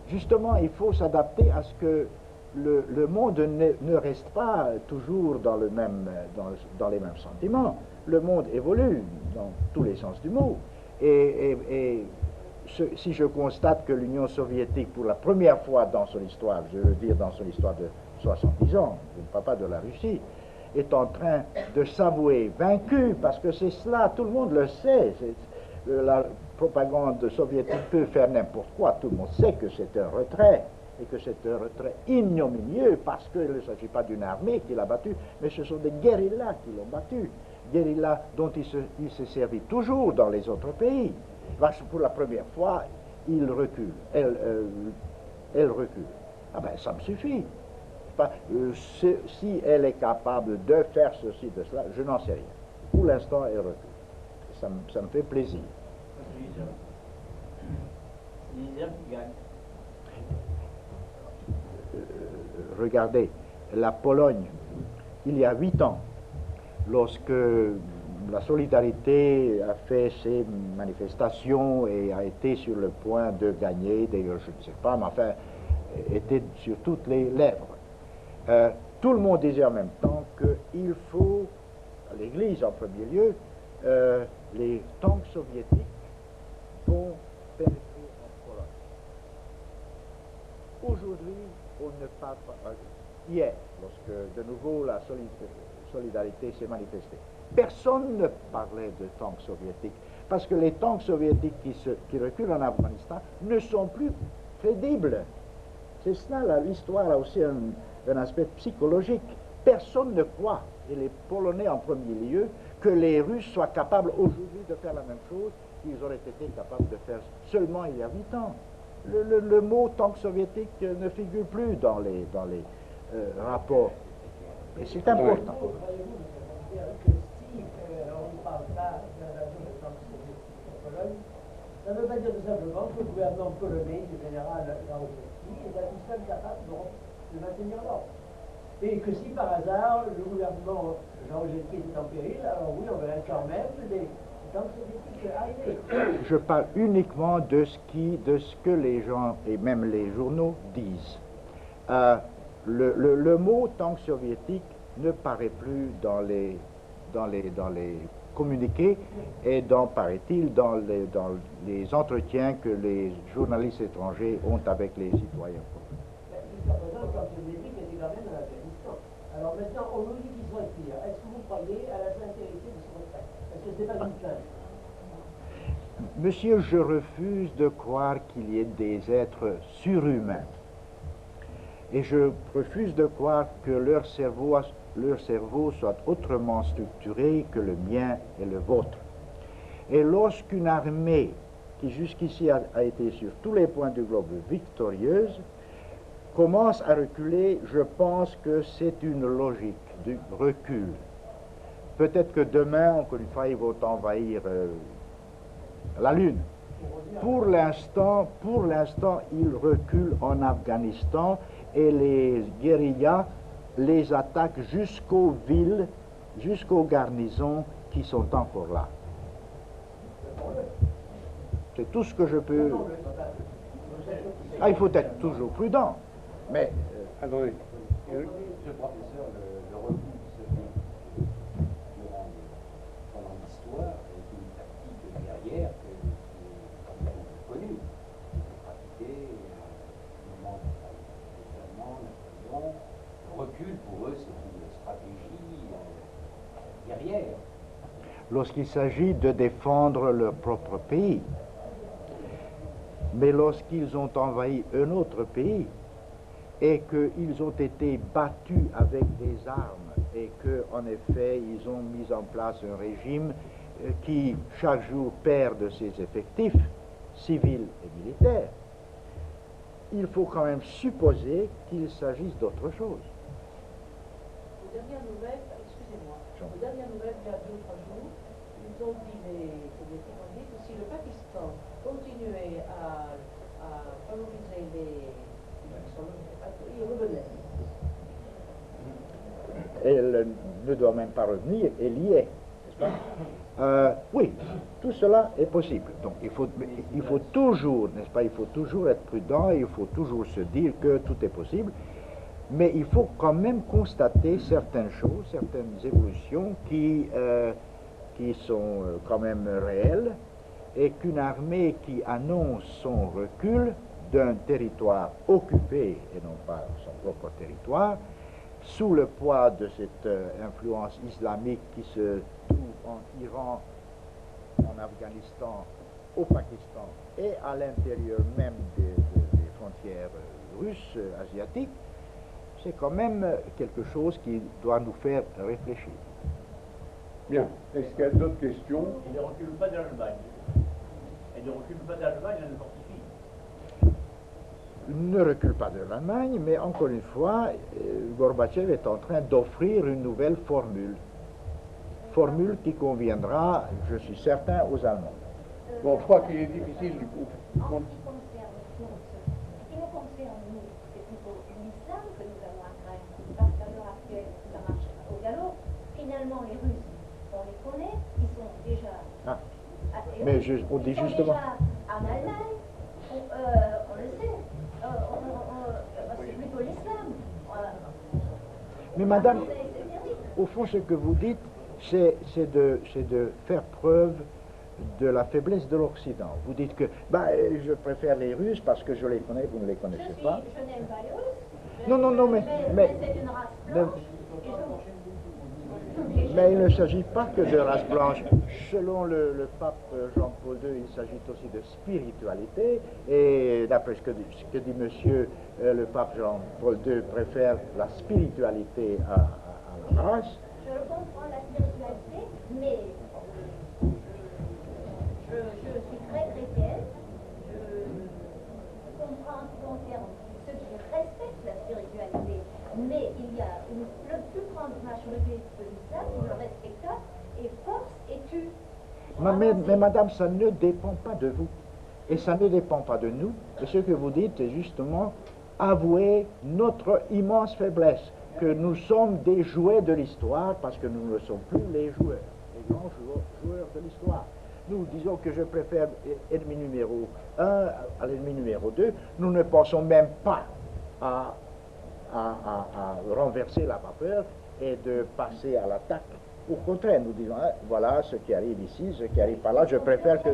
justement, il faut s'adapter à ce que le monde ne reste pas toujours dans les mêmes sentiments. Le monde évolue dans tous les sens du mot. Et si je constate que l'Union soviétique, pour la première fois dans son histoire, je veux dire dans son histoire de 70 ans, je ne parle pas de la Russie, est en train de s'avouer vaincu, parce que c'est cela, tout le monde le sait. La propagande soviétique peut faire n'importe quoi, tout le monde sait que c'est un retrait, et que c'est un retrait ignominieux, parce qu'il ne s'agit pas d'une armée qui l'a battu, mais ce sont des guérillas qui l'ont battu. guérilla dont il se servit toujours dans les autres pays. Parce que pour la première fois, il recule, elle recule. Ah ben, ça me suffit. Si elle est capable de faire ceci, de cela, je n'en sais rien. Pour l'instant, elle recule. Ça me fait plaisir. Regardez, la Pologne, il y a 8 ans, lorsque la solidarité a fait ses manifestations et a été sur le point de gagner, d'ailleurs je ne sais pas, mais enfin, était sur toutes les lèvres. Tout le monde disait en même temps qu'il faut, à l'Église en premier lieu, les tanks soviétiques vont pénétrer en Pologne. Aujourd'hui, on ne parle pas. Hier, lorsque de nouveau la solidarité s'est manifestée, personne ne parlait de tanks soviétiques, parce que les tanks soviétiques qui reculent en Afghanistan ne sont plus crédibles. C'est cela, l'histoire a aussi un aspect psychologique. Personne ne croit, et les Polonais en premier lieu, que les Russes soient capables aujourd'hui de faire la même chose qu'ils auraient été capables de faire seulement il y a 8 ans. Le mot tank soviétique ne figure plus dans les rapports. Et c'est important. Ça ne veut pas dire tout simplement que le gouvernement polonais du général Jaruzelski est indispensable capable de maintenir l'ordre. Et que si par hasard le gouvernement Jaruzelski était en péril, alors oui, on verrait quand même des tanks soviétiques arriver. Je parle uniquement de ce que les gens, et même les journaux, disent. Le mot tank soviétique ne paraît plus dans les communiqués et paraît-il, dans les entretiens que les journalistes étrangers ont avec les citoyens. Jusqu'à présent, le tank soviétique était quand même en Afghanistan. Alors maintenant, on nous dit qu'il se retire. Est-ce que vous croyez à la sincérité de ce retrait? Est-ce que ce n'est pas une plainte? Monsieur, je refuse de croire qu'il y ait des êtres surhumains. Et je refuse de croire que leur cerveau soit autrement structuré que le mien et le vôtre. Et lorsqu'une armée qui jusqu'ici a été sur tous les points du globe victorieuse commence à reculer, je pense que c'est une logique du recul. Peut-être que demain, encore une fois, ils vont envahir la Lune. Pour l'instant, ils reculent en Afghanistan et les guérillas les attaquent jusqu'aux villes, jusqu'aux garnisons qui sont encore là. C'est tout ce que je peux... il faut être toujours prudent, mais... Attendez. Monsieur le professeur, le recul pendant l'histoire est une tactique guerrière qui est quand même connue, qui est pratiquée au moment de Napoléon. Le recul, pour eux, c'est une stratégie guerrière. Lorsqu'il s'agit de défendre leur propre pays, mais lorsqu'ils ont envahi un autre pays, et qu'ils ont été battus avec des armes et qu'en effet ils ont mis en place un régime qui chaque jour perd de ses effectifs civils et militaires, il faut quand même supposer qu'il s'agisse d'autre chose. Aux dernières nouvelles, excusez-moi, aux dernières nouvelles, il y a 2 ou 3 jours, ils ont dit, les soviétiques ont dit que si le Pakistan continuait à favoriser les Elle ne doit même pas revenir, elle y est, n'est-ce pas? Oui, tout cela est possible. Donc il faut toujours, n'est-ce pas, il faut toujours être prudent, il faut toujours se dire que tout est possible, mais il faut quand même constater certaines choses, certaines évolutions qui sont quand même réelles, et qu'une armée qui annonce son recul d'un territoire occupé et non pas son propre territoire, sous le poids de cette influence islamique qui se trouve en Iran, en Afghanistan, au Pakistan et à l'intérieur même des frontières russes, asiatiques, c'est quand même quelque chose qui doit nous faire réfléchir. Bien. Est-ce qu'il y a d'autres questions? Il ne recule pas de l'Allemagne. Il ne recule pas de l'Allemagne, elle le fortifie. Ne recule pas de l'Allemagne, mais encore une fois, Gorbatchev est en train d'offrir une nouvelle formule. Formule qui conviendra, je suis certain, aux Allemands. Bon, je crois qu'il est difficile du coup. En ce qui nous concerne, nous, c'est plutôt l'islam que nous avons à craindre, parce qu'à l'heure actuelle, ça marche au galop. Finalement, les Russes, on les connaît, ils sont déjà. Ah. Mais on dit ils sont justement. déjà en Allemagne, on le sait. C'est plutôt l'islam. Voilà. Mais madame, C'est terrible. au fond, ce que vous dites, c'est de faire preuve de la faiblesse de l'Occident. Vous dites que je préfère les Russes parce que je les connais, vous ne les connaissez pas. Je n'aime pas les Russes. Non, non, non, mais c'est une race blanche. Mais il ne s'agit pas que de race blanche. Selon le pape Jean-Paul II, il s'agit aussi de spiritualité. Et d'après ce que dit monsieur, le pape Jean-Paul II préfère la spiritualité à la race. Je comprends la spiritualité, mais je suis très chrétienne. Je comprends en ce qui concerne ceux qui respectent la spiritualité. Mais il y a une plus grande majorité de l'islam qui le respecte et force et tue. Mais madame, ça ne dépend pas de vous. Et ça ne dépend pas de nous. Et ce que vous dites est justement avouer notre immense faiblesse, que nous sommes des jouets de l'histoire parce que nous ne sommes plus les joueurs, les grands joueurs de l'histoire. Nous disons que je préfère ennemi numéro 1 à l'ennemi numéro 2. Nous ne pensons même pas à renverser la vapeur et de passer à l'attaque. Au contraire, nous disons, voilà ce qui arrive ici, ce qui arrive par là, je préfère que...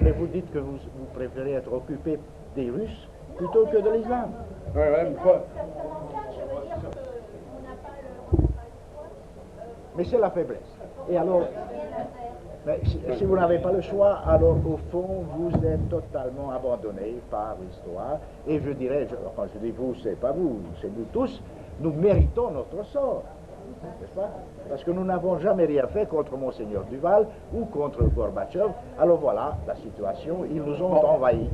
Mais vous dites que vous préférez être occupé des Russes plutôt que de l'islam. Ouais, ouais, une fois. Exactement ça, je veux dire qu'on n'a pas le choix. Mais c'est la faiblesse. Et alors, Rien à faire. mais si vous n'avez pas le choix, alors au fond, vous êtes totalement abandonné par l'histoire. Et je dirais, quand je dis vous, c'est pas vous, c'est nous tous, nous méritons notre sort. N'est-ce pas? Parce que nous n'avons jamais rien fait contre Monseigneur Duval ou contre Gorbatchev. Alors voilà la situation, ils nous ont envahis.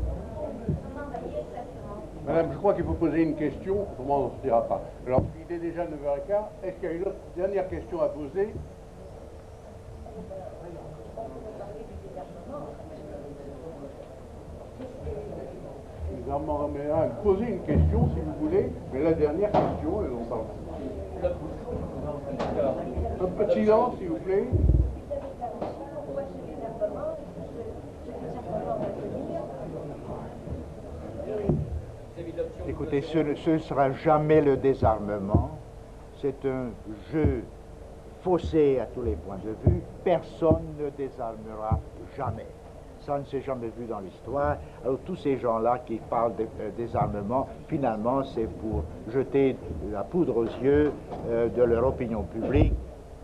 Madame, je crois qu'il faut poser une question, autrement on ne se dira pas. Alors, il est déjà 9h15. Est-ce qu'il y a une autre dernière question à poser? Posez une question si vous voulez, mais la dernière question, et on parle. Un peu de silence, s'il vous plaît. Écoutez, ce ne sera jamais le désarmement. C'est un jeu faussé à tous les points de vue. Personne ne désarmera jamais. Ça ne s'est jamais vu dans l'histoire. Alors tous ces gens-là qui parlent de désarmement, finalement, c'est pour jeter la poudre aux yeux de leur opinion publique.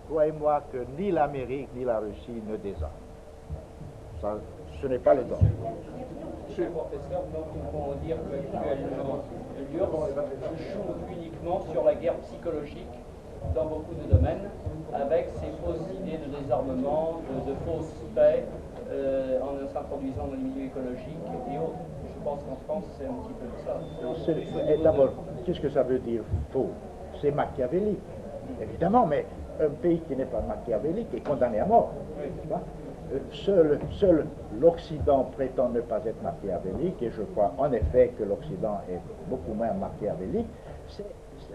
Croyez-moi que ni l'Amérique ni la Russie ne désarment. Ça, ce n'est pas le temps. Monsieur le professeur, donc nous pouvons dire qu'actuellement, l'URSS joue uniquement sur la guerre psychologique dans beaucoup de domaines, avec ses fausses idées de désarmement, de fausses paix, en s'introduisant dans les milieux écologiques et autres. Je pense qu'en France, c'est un petit peu ça. D'abord, qu'est-ce que ça veut dire faux? C'est machiavélique, évidemment, mais un pays qui n'est pas machiavélique est condamné à mort. Seul l'Occident prétend ne pas être machiavélique, et je crois en effet que l'Occident est beaucoup moins machiavélique. C'est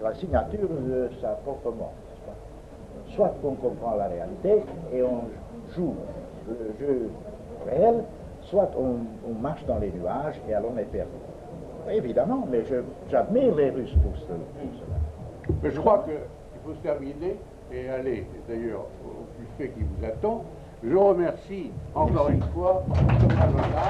la signature de sa propre mort. Soit qu'on comprend la réalité et on joue le jeu réel, soit on marche dans les nuages et alors on est perdu. Évidemment, mais j'admire les Russes pour cela. Mais je crois qu'il faut se terminer et aller d'ailleurs au buffet qui vous attend. Je remercie encore une fois Thomas Lollard.